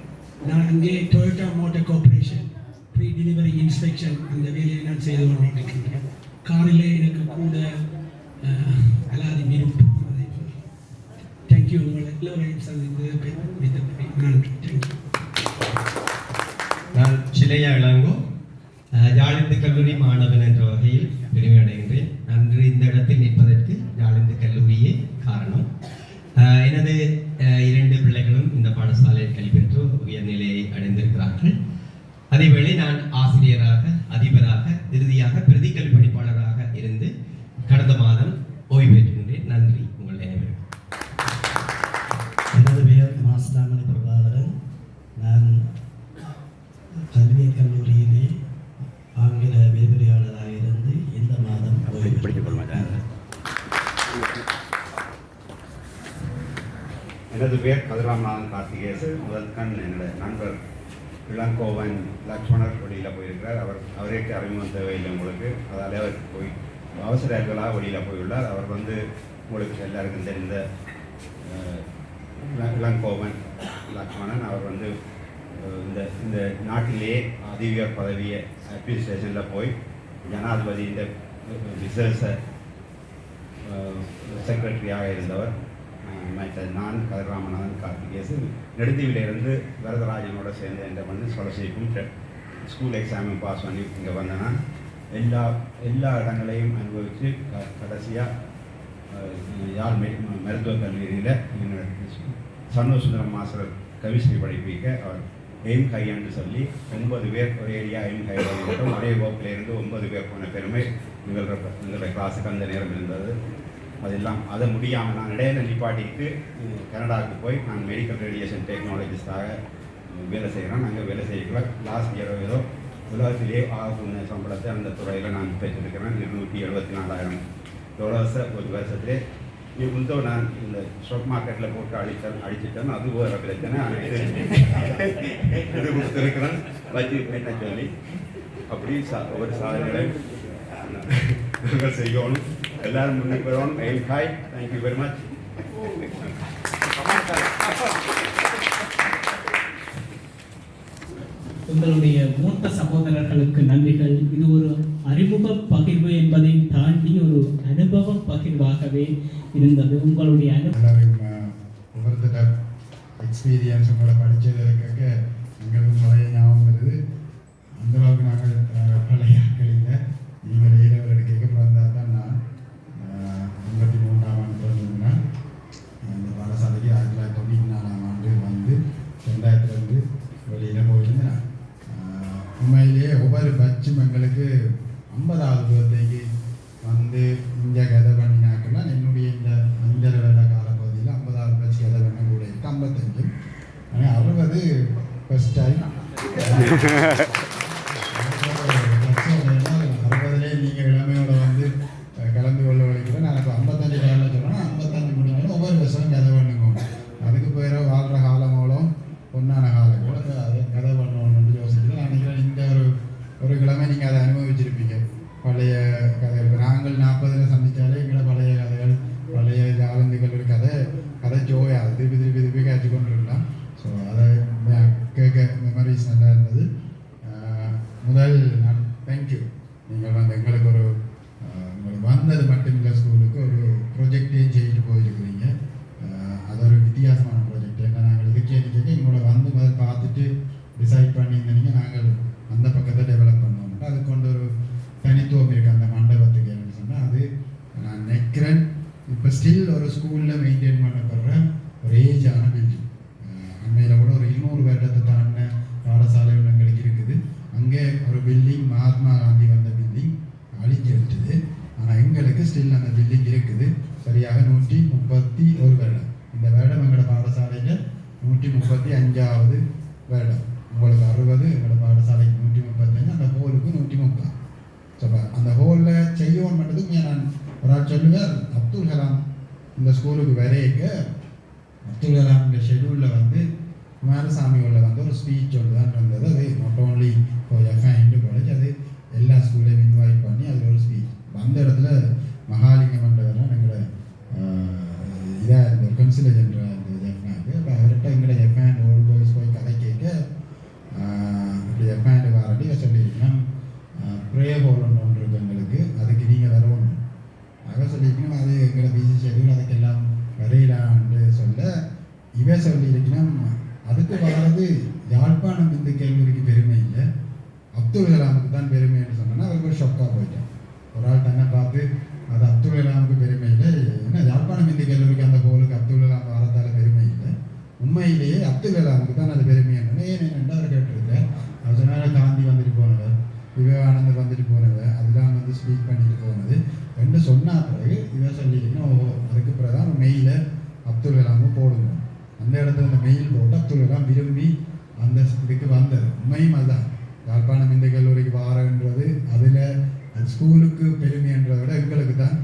நான் அங்கே Toyota motor corporation pre delivery inspection அந்த வேலையை நான் செய்து கொண்டிருக்கின்றேன். காரிலே எனக்கு கூட அலாதி விருப்பம். தேங்க்யூ. உங்களை எல்லோரையும் சந்தித்து நன்றி. தேங்க்யூ. நான் சிலையா இளங்கோ, யாழிந்து கல்லூரி மாணவன் என்ற வகையில் பெருமை அடைகின்றேன். அன்று இந்த இடத்தில் நிற்பதற்கு யாழிந்து கல்லூரியே காரணம். எனது 2 பிள்ளைகளும் இந்த பாடசாலையில் கல்வி பெற்று உயர்நிலையை அடைந்திருக்கிறார்கள். அதேவேளை நான் ஆசிரியராக, அதிபராக, இறுதியாக பிரதி கல்வி பணிப்பாளராக இருந்து கடந்த மாதம் ஓய்வு பெற்றுகின்றேன். நன்றி உங்கள் அனைவரும். எனது பெயர் மாஸ்டாமணி பிரபாகரன். நான் கல்வியற் கல்லூரியிலே ஆங்கில விரிவுரையாளராக இருந்து இந்த மாதம் ஓய்வு பெற்றுக்கொள்கிறேன். எனது பேர் கதிராமநாதன் கார்த்திகேசன். முதற்கண் என்னுடைய நண்பர் இளங்கோவன் லக்ஷ்மணர் வெளியில் போயிருக்கிறார். அவருக்கு அறிமுகம் தேவையில்லை உங்களுக்கு. அதால் அவர் போய் அவசரங்களாக வெளியில் போயுள்ளார். அவர் உங்களுக்கு எல்லாருக்கும் தெரிந்த இளங்கோவன் லக்ஷ்மணன். அவர் வந்து இந்த இந்த நாட்டிலேயே அதிபர் பதவியை அட்மினிஸ்ட்ரேஷனில் போய் ஜனாதிபதி இந்த விசேஷ செக்ரட்டரியாக இருந்தவர். மற்ற நான் கதிராமநாதன் கார்த்திகேசு நெடுந்தீவிலிருந்து வரதராஜனோட சேர்ந்து என்ற பண்ணி ஸ்காலர்ஷிப்பும் ஸ்கூல் எக்ஸாமும் பாஸ் பண்ணி இங்கே வந்தேன்னா எல்லா இடங்களையும் அனுபவித்து கடைசியாக யாழ் மருத்துவக் கல்லூரியில் சண்முகசுந்தரம் மாஸ்டர் கெமிஸ்ட்ரி படிப்பிக்க அவர் எய்ம் ஹை என்று சொல்லி 9 பேர் ஒரு ஏரியா எய்ம் ஹை மட்டும் ஒரே வகுப்பிலிருந்து 9 பேர் போன பெருமை எங்களுடைய கிளாஸுக்கு அந்த நேரம் இருந்தது. அதெல்லாம் அதை முடியாமல் நான் இடையில நிப்பாட்டிட்டு கனடாவுக்கு போய் நான் மெடிக்கல் ரேடியேஷன் டெக்னாலஜிஸ்டாக வேலை செய்கிறேன். நாங்கள் வேலை செய்யல லாஸ்ட் இயர் ஏதோ உலகத்திலே ஆகுன சம்பளத்தை அந்த துறையில் நான் பெற்றிருக்கிறேன். $274,000 ஒரு வருஷத்திலே. இப்போ நான் இந்த ஸ்டாக் மார்க்கெட்டில் போட்டு அடிச்சிட்டேன். அது வேறு பிரச்சனை. இது கொடுத்துருக்கிறேன் வச்சு என்ன சொல்லி அப்படி ஒரு சாதனைகளை நாங்கள் செய்யணும். எல்லாரும் முன்னுக்கு வரணும். Hi, thank you very much. உங்களுடைய மூத்த சகோதரர்களுக்கு நன்றிகள். இது ஒரு அறிமுக பகிர்வு என்பதை தாண்டி ஒரு அனுபவ பகிர்வாகவே இருந்தது. உங்களுடைய ஒவ்வொருத்தர எக்ஸ்பீரியன்ஸ் உங்களை படித்ததை கேட்க எங்களுக்கும் பழைய ஞாபகம் வருது. அந்தளவுக்கு நாங்கள் பழைய ஆட்கள் இல்லை. நீங்கள் ஏலவர் எடுக்க பிறந்தால் தான் நான் 83ஆம் ஆண்டு பிறந்ததுன்னா இந்த பாடசாலைக்கு 1994ஆம் ஆண்டு வந்து 2002 வெளியில் போயிருந்தேன். உண்மையிலேயே ஒவ்வொரு பட்சும் எங்களுக்கு 50வது பர்த்டேக்கு வந்து இங்கே கதை பண்ணினாக்கன்னா என்னுடைய இந்த 5 வருட காலப்பகுதியில் 50வது பட்சு கதை பண்ண கூட இருக்குது 55. ஆனால் 60 ஃபஸ்ட் டைம். 60லே நீங்கள் இளமையோட வந்து கலந்து கொள்ள வலிக்கிறேன். நான் இப்போ 55 காலில் சொன்னேன்னா 55 முடிஞ்சாலும் ஒவ்வொரு வருஷம் கதை பண்ணுங்க. அதுக்கு போயிட வாழ்கிற காலமோலம் பொன்னான காலம் கூட அதை கதை பண்ணணும்னு யோசிக்கிறேன். நான் நினைக்கிறேன் இந்த ஒரு கிழமை நீங்கள் அதை அனுபவிச்சிருப்பீங்க. பழைய கதைகள் நாங்கள் 40ல் சந்தித்தாலே எங்களை பழைய கதைகள் பழைய ஆளுந்துகள் ஒரு கதை ஜோயா திருப்பி காய்ச்சி கொண்டு இருக்கலாம். ஸோ அதை கேட்க மெமரிஸ் நல்லா இருந்தது. முதல் நான் தேங்க்யூ. நீங்கள் வந்து எங்களுக்கு உங்களுக்கு வந்தது மட்டும் இல்லை, ஸ்கூலுக்கு ஒரு ப்ரொஜெக்டையும் செய்துட்டு போயிருக்கிறீங்க. அது ஒரு வித்தியாசமான ப்ராஜெக்ட். ஏன்னா நாங்கள் இதுக்கே எங்களோட வந்து முதல் பார்த்துட்டு டிசைட் பண்ணியிருந்தீங்க நாங்கள் அந்த பக்கத்தை டெவலப் பண்ணுவோம். அது கொண்டு ஒரு தனித்துவம் இருக்குது அந்த மண்டபத்துக்கு சொன்னால் அது நான் நினைக்கிறேன். இப்போ ஸ்டில் ஒரு ஸ்கூலில் மெயின்டைன் பண்ணப்படுற ஒரு ஏஜான பில்டிங். அண்மையில் கூட ஒரு 200 வருடத்தை தாண்டின பாடசாலைகள் எங்களுக்கு இருக்குது. அங்கே ஒரு பில்டிங் மகாத்மா காந்தி வந்த பில்டிங் அழிஞ்சு எடுத்துது. ஆனால் எங்களுக்கு ஸ்டில் அந்த பில்டிங் இருக்குது. சரியாக 131 வருடம். இந்த வருடம் எங்களோட பாடசாலையில் 135வது வருடம். உங்களுக்கு 60, எங்களோட பாடசாலைக்கு 135, அந்த ஹோலுக்கு 130. ஸோ அந்த ஹோலில் செய்யவும் மட்டும் நான் ஒரு ஆள் சொல்லுவேன். அப்துல் கலாம் இந்த ஸ்கூலுக்கு வரையக்க அப்துல் கலாம் இந்த ஷெடியூலில் வந்து குமாரசாமியோட வந்து ஒரு ஸ்பீச் சொல்லுதான் இருந்தது. அது நாட் ஓன்லி எஃப்ஐண்டு காலேஜ், அது எல்லா ஸ்கூல்லையும் இன்வைட் பண்ணி அதில் ஒரு ஸ்பீச். அந்த இடத்துல மகாலிங்கம் என்றவரெலாம் எங்களோட இதாக இருந்த கன்சிலர் ஜென்ரல் இருந்தது ஜெஃப்னாக்கு. அப்போ அவர்கிட்ட எங்களை ஜெஃப்னாண்ட் ஓல்டு பாய்ஸ் போய் கதை கேட்க இப்படி ஜெஃப்னாண்டு வாரடி சொல்லியிருக்கணும் ப்ரே ஹோல் ஒன்று இருக்கு எங்களுக்கு, அதுக்கு நீங்கள் வரணும் ஆக சொல்லியிருக்கணும். அது எங்களை பிசி ஷெடியூல் அதுக்கெல்லாம் வரையிலான்னு சொல்ல இவன் சொல்லியிருக்கணும். அதுக்கு வர்றது யாழ்ப்பாணம் இந்து கல்லூரிக்கு பெருமை இல்லை, அப்துல் கலாமுக்கு தான் பெருமைன்னு சொன்னோன்னா அவருக்கு ஒரு ஷொக்காக போயிட்டேன். ஒரு ஆள் தன்னை பார்த்து அது அப்துல் கலாமுக்கு பெருமை இல்லை, ஏன்னா யாழ்ப்பாணம் இந்து கல்லூரிக்கு அந்த ஹோலுக்கு அப்துல் கலாம் வாரத்தால் பெருமை இல்லை, உண்மையிலேயே அப்துல் கலாமுக்கு தான் அது பெருமை என்னன்னு ஏன்னு அவர் கேட்டிருக்கார். அவர் சொன்னால காந்தி வந்துட்டு போனவர், விவேகானந்தர் வந்துட்டு போனவர், அதெல்லாம் வந்து ஸ்பீக் பண்ணிட்டு போனது என்று சொன்ன பிறகு இவன் சொல்லியிருக்கணும். ஓஹோ, அதுக்கு பிறகு தான் மெயில அப்துல் கலாமும் போடுங்க. அந்த இடத்துல அந்த மெயில் போட்டு அப்துல் கலாம் விரும்பி அந்த இதுக்கு வந்தது. உண்மையும் அதுதான். யாழ்ப்பாணம் இந்து கல்லூரிக்கு வாரன்றது அதில் அது ஸ்கூலுக்கு பெருமைன்றதை விட எங்களுக்கு தான்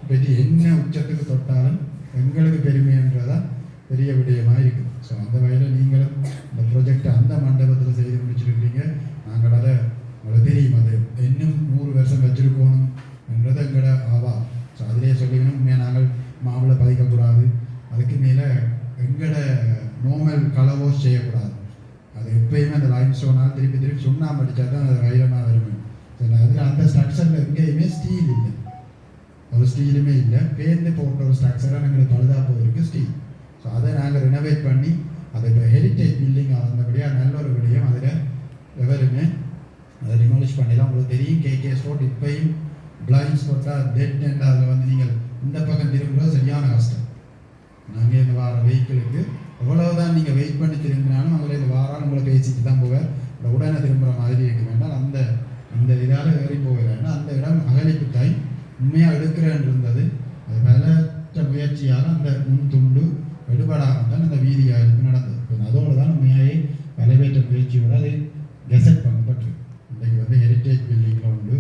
பெரிய என்ன உச்சத்துக்கு தொட்டாலும் எங்களுக்கு பெருமைன்றதான் பெரிய விடயமாக இருக்குது. ஸோ அந்த வகையில் நீங்களும் இந்த ப்ரொஜெக்டை அந்த மண்டபத்தில் செய்து முடிச்சிருக்கிறீங்க. நாங்கள் அதை உங்களுக்கு தெரியும், அது இன்னும் 100 வருஷம் வச்சிருக்கணும் என்றது எங்களோட ஆவா. ஸோ அதிலே சொல்லிக்கணும், உண்மையாக நாங்கள் மாவில் பதிக்கக்கூடாது, அதுக்கு மேலே எங்களோட நோமல் கலவோஸ் டிமோலிஷ் செய்யக்கூடாது. அது எப்பயுமே அந்த லைம் ஸ்டோனால் திருப்பி திருப்பி சுண்ணாம்பு அடித்தா தான் அது வைரமாக வருமே. சரி, அதில் அந்த ஸ்ட்ரக்சரில் எங்கேயுமே ஸ்டீல் இல்லை, ஒரு ஸ்டீலுமே இல்லை. பேர்ந்து போட்ட ஒரு ஸ்ட்ரக்சராக எங்களுக்கு பழுதாக போயிருக்கு ஸ்டீல். ஸோ அதை நாங்கள் ரினோவேட் பண்ணி அதை இப்போ ஹெரிட்டேஜ் பில்டிங் வந்தபடியாக நல்ல ஒரு விடயம். அதில் எவருமே அதை டிமாலிஷ் பண்ணிடலாம். உங்களுக்கு தெரியும் கேகே ஸ்போர்ட் இப்போயும் பிளைண்ட் ஸ்பாட்டாக டெட் அண்ட் அதில் வந்து நீங்கள் இந்த பக்கம் திரும்புகிறது சரியான கஷ்டம். நாங்கள் இந்த வார வெஹிக்கிளுக்கு எவ்வளவுதான் நீங்கள் வெயிட் பண்ணி திரும்பினாலும் அதில் இந்த வாரம் உங்களை பேசிட்டு தான் போவேன். உடனே திரும்புகிற மாதிரி இருக்க வேண்டாம். அந்த இதால் ஏறி போகிறேன்னா அந்த இடம் அகலிப்பு தாய் உண்மையாக எடுக்கிறேன் இருந்தது. அது பலற்ற முயற்சியால் அந்த முன் துண்டு எடுபடாமல் தான் அந்த வீதியாருக்கு நடந்தது. அதோடு தான் உண்மையாகவே பலவேற்ற முயற்சியோடு அது கெசட் பண்ணப்பட்டு இன்றைக்கு வந்து ஹெரிட்டேஜ் பில்டிங்கில் உண்டு.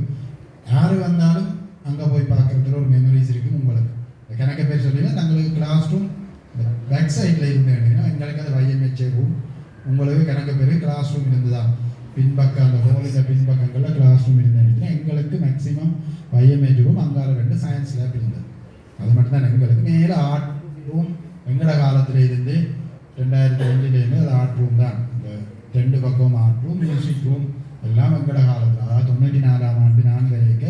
யார் வந்தாலும் அங்கே போய் பார்க்குறதுல ஒரு மெமரிஸ் இருக்குது. உங்களுக்கு கணக்க பேர் சொல்லிங்கன்னா தங்களுக்கு கிளாஸ் ரூம் பேக் சைடில் இருந்தேன்னா எங்களுக்கு அது YMHA ரூம், உங்களுக்கு கணக்க பேர் கிளாஸ் ரூம் இருந்துதான். பின்பக்கம் அந்த ஹோலில் பின்பக்கங்களில் கிளாஸ் ரூம் இருந்தேன்னா எங்களுக்கு மேக்ஸிமம் YMHA ரூம், அங்கால 2 சயின்ஸ் லேப் இருந்தது. அது மட்டும்தான் எங்களுக்கு. மேலே ஆர்ட் ரூம் எங்களோட காலத்தில் இருந்து 2002 அது ஆர்ட் ரூம் தான். இந்த 2 பக்கம் ஆர்ட் ரூம், மியூசிக் ரூம் எல்லாம் எங்களோட காலத்தில், அதாவது 94ஆம் ஆண்டு நான் வரைக்க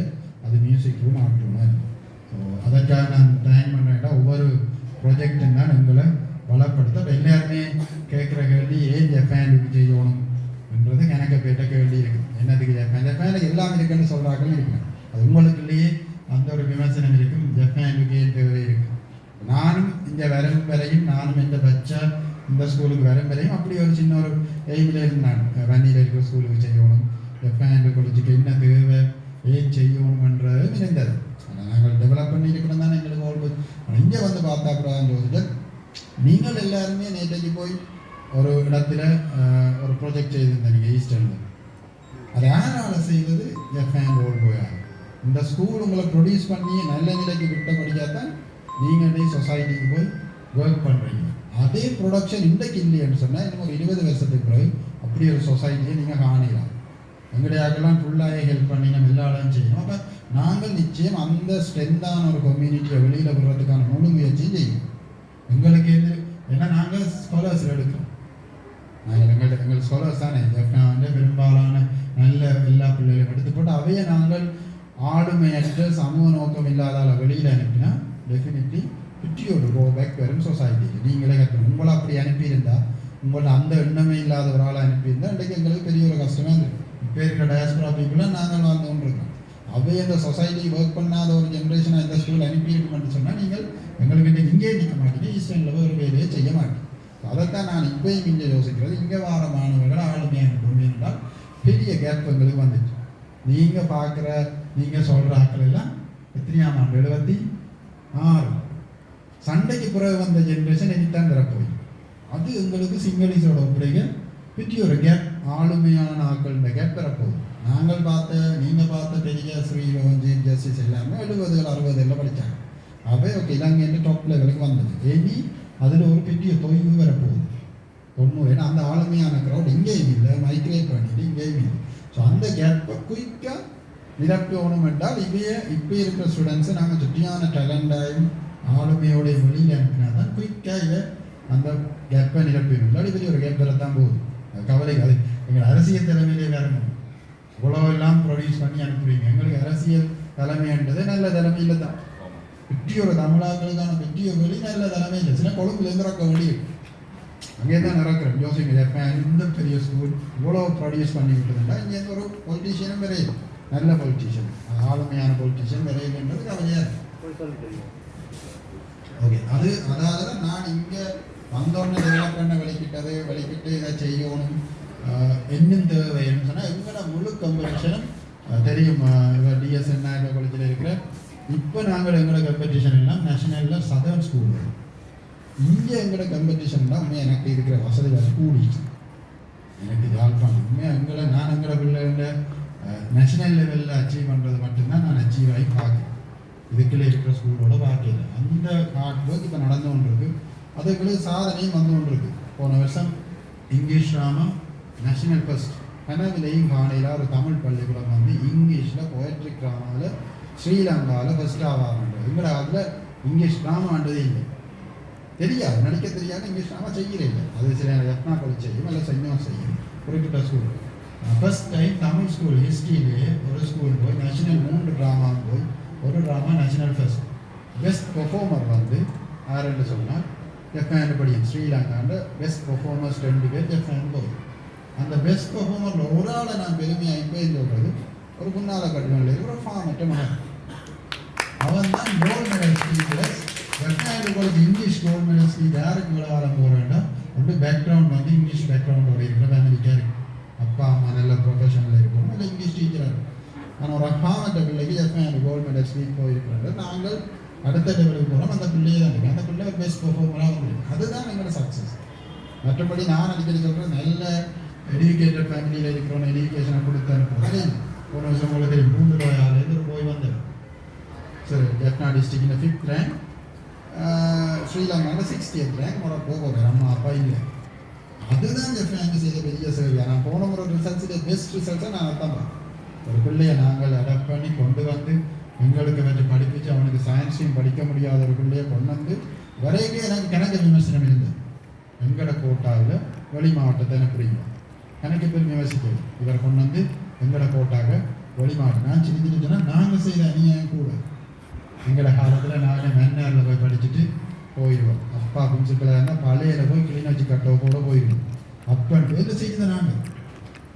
அது மியூசிக் ரூம் ஆர்ட் ரூம் தான். ஸோ அதற்காக நான் டைம் பண்ணுறேன்டா ஒவ்வொரு ப்ரொஜெக்டும் தான் எங்களை வளப்படுத்த. எல்லாருமே கேட்குற கேள்வி ஏன் ஜப்பானுக்கு செய்யணும் என்றது எனக்கு பேட்ட கேள்வி இருக்குது. என்னதுக்கு ஜப்பானுக்கு எல்லாம் இருக்குன்னு சொல்கிறாக்களும் இருக்கு. அது உங்களுக்குள்ளேயே அந்த ஒரு விமர்சனம் இருக்கும், ஜப்பானுக்கு தேவை இருக்குது. நானும் இந்த வரும் வரையும் நானும் இந்த பச்சை இந்த ஸ்கூலுக்கு வரும் வரையும் அப்படி ஒரு சின்ன ஒரு எய்மில் இருந்தான். வன்னியில் இருக்கிற ஸ்கூலுக்கு செய்யணும், ஜப்பான் காலேஜுக்கு என்ன தேவை ஏன் செய்யணும்ன்றது இருந்தது. ஆனால் நாங்கள் டெவலப் பண்ணியிருக்கணும் தானே எங்களுக்கு ஓல்பு. ஆனால் இங்கே வந்து பார்த்தா கூட யோசிச்சு நீங்கள் எல்லாருமே நேற்றைக்கு போய் ஒரு இடத்துல ஒரு ப்ராஜெக்ட் செய்திருந்தீங்க ஈஸ்டர்னில். அது யாரால் செய்தது? ஜப்பான் ஓல்டு போயா. இந்த ஸ்கூல் உங்களை ப்ரொடியூஸ் பண்ணி நல்ல நிலைக்கு விட்டபடியாக தான் நீங்கள் சொசைட்டிக்கு போய் ஒர்க் பண்ணுறீங்க. அதே ப்ரொடக்ஷன் இன்றைக்கு இல்லைன்னு சொன்னால் இன்னும் ஒரு 20 வருஷத்துக்கு பிறகு அப்படி ஒரு சொசைட்டியை நீங்கள் காணலாம். எங்கடையாக்கெல்லாம் ஃபுல்லாக ஹெல்ப் பண்ணி நம்ம எல்லா இடம் செய்யணும். அப்போ நாங்கள் நிச்சயம் அந்த ஸ்ட்ரென்த்தான ஒரு கம்யூனிட்டியை வெளியில் விடுறதுக்கான முழு முயற்சியும் செய்யும். எங்களுக்கு ஏன்னா நாங்கள் ஸ்காலர்ஸ் எடுக்கிறோம். நாங்கள் எங்கள் ஸ்காலர்ஸ் தானே வந்து பெரும்பாலான நல்ல எல்லா பிள்ளைகளும் எடுத்து போட்டு அவையை நாங்கள் ஆளுமையற்ற சமூக நோக்கம் இல்லாதால வெளியில் அனுப்பினா டெஃபினெட்லி பிட்டியோடு கோ பேக் வரும் சொசைட்டிக்கு. நீங்களே கட்டணும். உங்களை அப்படி அனுப்பியிருந்தால், உங்களை அந்த எண்ணமே இல்லாத ஒரு ஆளை அனுப்பியிருந்தால் இன்றைக்கு எங்களுக்கு பெரிய ஒரு கஷ்டமாக இருந்தது. இப்போ இருக்கிற டயாஸ்பரா பீப்புளாக நாங்கள் வாழ்ந்து கொண்டிருக்கோம். அவை அந்த சொசைட்டி ஒர்க் பண்ணாத ஒரு ஜென்ரேஷனாக இந்த ஸ்கூல் அனுப்பியிருக்குமென்னு சொன்னால் நீங்கள் எங்களுக்கு இன்றைக்கு இங்கே நிற்க மாட்டீங்க, ஈஸ்டர்னில் ஒரு வேலையை செய்ய மாட்டேன். அதைத்தான் நான் இப்போயும் இங்கே யோசிக்கிறது. இங்கே வார மாணவர்கள் ஆளுமையாக அனுப்பணும் என்றால் பெரிய கேப் எங்களுக்கு வந்துச்சு. நீங்கள் பார்க்குற நீங்கள் சொல்கிற ஆட்கள் எல்லாம் எத்தனையாம் ஆண்டு 76 சண்டைக்கு பிறகு வந்த ஜென்ரேஷன் இனித்தான் தரப்போய். அது எங்களுக்கு சிங்களீஸோட ஒப்படைக்க பெரிய ஒரு கேப், ஆளுமையான ஆட்கள் இந்த கேப் தரப்போகுது. நாங்கள் நீங்கள் பார்த்த பெரிய ஸ்ரீரோன் சீஃப் ஜஸ்டிஸ் எல்லாமே 70 60 படித்தாங்க. அவை ஓகே இலங்கைன்னு டாப் லெவலுக்கு வந்தது. ஏனி அதில் ஒரு பெரிய தொய்வு வரப்போகுது 90. ஏன்னா அந்த ஆளுமையான க்ரௌட் இங்கேயும் இல்லை, மைக்ரேட் பண்ணிட்டு இங்கேயும் இல்லை. ஸோ அந்த கேப்பை குயிக்காக நிரப்பணும் என்றால் இப்போ இருக்கிற ஸ்டூடெண்ட்ஸை நாங்கள் சுற்றியான டேலண்டாயும் ஆளுமையோடைய வெளியில் அனுப்பினா தான் குயிக்காக இதை அந்த கேப்பை நிரப்பிடும். இல்லாடி பெரிய ஒரு கேப் வரத்தான் போகுது. அது கவலை. அது எங்கள் அரசியல் தலைமையிலே வரணும். இவ்வளவெல்லாம் ப்ரொடியூஸ் பண்ணி அனுப்புறீங்க. எங்களுக்கு அரசியல் தலைமைன்றது நல்ல தலைமையில் தான். பெட்டியோட தமிழாக்களுக்கான பெட்டிய வெளி நல்ல தலைமை இல்லை. சில கொழும்புலேருந்து இறக்க வெளியே அங்கே தான் இறக்குறேன். யோசிங்க, ஜப்பான் இந்த பெரிய ஸ்கூல் இவ்வளோ ப்ரொடியூஸ் பண்ணி விட்டுருந்தா இங்கேருந்து ஒரு பொலிட்டீஷியனும் விரையும், நல்ல பொலிட்டீஷியன், ஆளுமையான பொலிட்டீஷியன் விரையில்ன்றது கவலையாக இருக்கு. ஓகே, அதாவது நான் இங்கே வந்தோடனே டெவலப் பண்ண வெளிக்கிட்டு இதை செய்யணும் இன்னும் தேவைன்னு சொன்னால் எங்களோட முழு கம்பெடிஷனும் தெரியும். டிஎஸ்என் காலேஜில் இருக்கிற இப்போ நாங்கள் எங்களோட கம்பெடிஷன் எல்லாம் நேஷனலில் சதர்ன் ஸ்கூல். இங்கே எங்களோட கம்பெடிஷன் தான் உண்மையாக எனக்கு இருக்கிற வசதிகள் கூடிச்சு. எனக்கு யாழ்ப்பாணம் உண்மையாக நான் எங்களோட பிள்ளைகள நேஷனல் லெவலில் அச்சீவ் பண்ணுறது மட்டும்தான் நான் அச்சீவ் ஆகி பார்க்குறேன். இதுக்குள்ளே இருக்கிற ஸ்கூலோட பார்க்கல. அந்த ஹார்ட் ஒர்க் இப்போ நடந்து கொண்டிருக்கு. அதுக்குள்ளே சாதனையும் வந்து கொண்டிருக்கு. போன வருஷம் இங்கிலீஷ் ட்ராமா நேஷனல் ஃபர்ஸ்ட் கனவிலையும் காலையில் ஒரு தமிழ் பள்ளிக்கூடம் வந்து இங்கிலீஷில் போயட்ரி ட்ராமாவில் ஸ்ரீலங்காவில் ஃபர்ஸ்ட் ஆவாங்க. எங்களோட அதில் இங்கிலீஷ் ட்ராமான்றதே இல்லை. தெரியாது, நடிக்க தெரியாது, இங்கிலீஷ் ட்ராமா செய்கிறேன். அது சில எத்னாக்கள் செய்யும், இல்லை சைன்யம் செய்யும். குறிப்பிட்ட school first time Tamil school ஹிஸ்ட்ரியிலேயே ஒரு ஸ்கூல் போய் நேஷனல் 3 ட்ராமா போய் ஒரு drama national first. Best performer வந்து யாருன்னு சொன்னால் ஜப்பான் படியும் ஸ்ரீலங்காண்ட பெஸ்ட் பெர்ஃபார்மர்ஸ் 2 பேர் ஜப்பான் போய். அந்த பெஸ்ட் பெர்ஃபார்மரில் ஒரு ஆளை நான் பெருமையாக இப்போ சொல்கிறது ஒரு முன்னால கட்டுமல்ல இருக்கிற ஃபார்மட்ட மகன். அவன் தான் gold medal speakers Japan college English gold medal speak. யாருக்கு விளையாடம் போகிறேன்னா வந்து பேக்ரவுண்ட் வந்து இங்கிலீஷ் பேக்ரவுண்டோட இருக்கிற ஃபேமிலிக்காக இருக்கு. அப்பா அம்மா நல்ல ப்ரொஃபஷனில் இருக்கணும், இல்லை இங்கிலீஷ் டீச்சராக இருக்கும். ஆனால் ஒரு ஃபார்மட்ட பிள்ளைக்கு ஜப்பான் கோல்டு மெடல் ஸ்பீக் போயிருக்கிறது. நாங்கள் அடுத்த லெவலுக்கு போகிறோம், அந்த பிள்ளையே தான் இருக்குது. அந்த பிள்ளை பெஸ்ட் பெர்ஃபார்மராக வந்துருக்கு. அதுதான் எங்களோட சக்ஸஸ். மற்றபடி நான் அடிக்கடி சொல்கிறேன், நல்ல எஜுகேட்டட் ஃபேமிலியில் இருக்கிறவங்க எஜுகேஷனை கொடுத்து அனுப்புறது. போன வருஷம் உங்களுக்கு 3 ரூபாயிலேருந்து ஒரு போய் வந்தது. சரி, ஜப்னா டிஸ்ட்ரிக்டில் 5th ரேங்க், ஸ்ரீலங்காவில் 60th ரேங்க். ஒரு போகிறேன் அம்மா அப்பா இல்லை. அதுதான் ஜப்பானுக்கு செய்த பெரிய சேவை. நான் போன முறை ரிசல்ட்ஸில் பெஸ்ட் ரிசல்ட்ஸை நான் அதான் பார்த்தேன். ஒரு பிள்ளையை நாங்கள் அடாப்ட் பண்ணி கொண்டு வந்து எங்களுக்கு வந்து படிப்பிச்சு அவனுக்கு சயின்ஸையும் படிக்க முடியாத ஒரு பிள்ளையை கொண்டு வந்து வரைக்கும் எனக்கு கணக்கு விமர்சனம் இருந்தது. எங்களோட கோட்டாவில் வெளி மாவட்டத்தை எனக்கு புரியும். கணக்கு பேர் விமர்சிக்கிறது இவரை கொண்டு வந்து எங்களோட கோட்டாக வெளி மாவட்டம். நான் சின்ன நாங்கள் செய்த அநியாயம் கூட. எங்களோட காலத்தில் நாங்கள் மன்னாரில் போய் படிச்சுட்டு போயிடுவோம். அப்பா பிரின்சிபலாக இருந்தால் பழையில போய் கிளிநொச்சி கட்டோ கூட போயிடுவோம். அப்பன்ட்டு எது செய்த நாங்கள்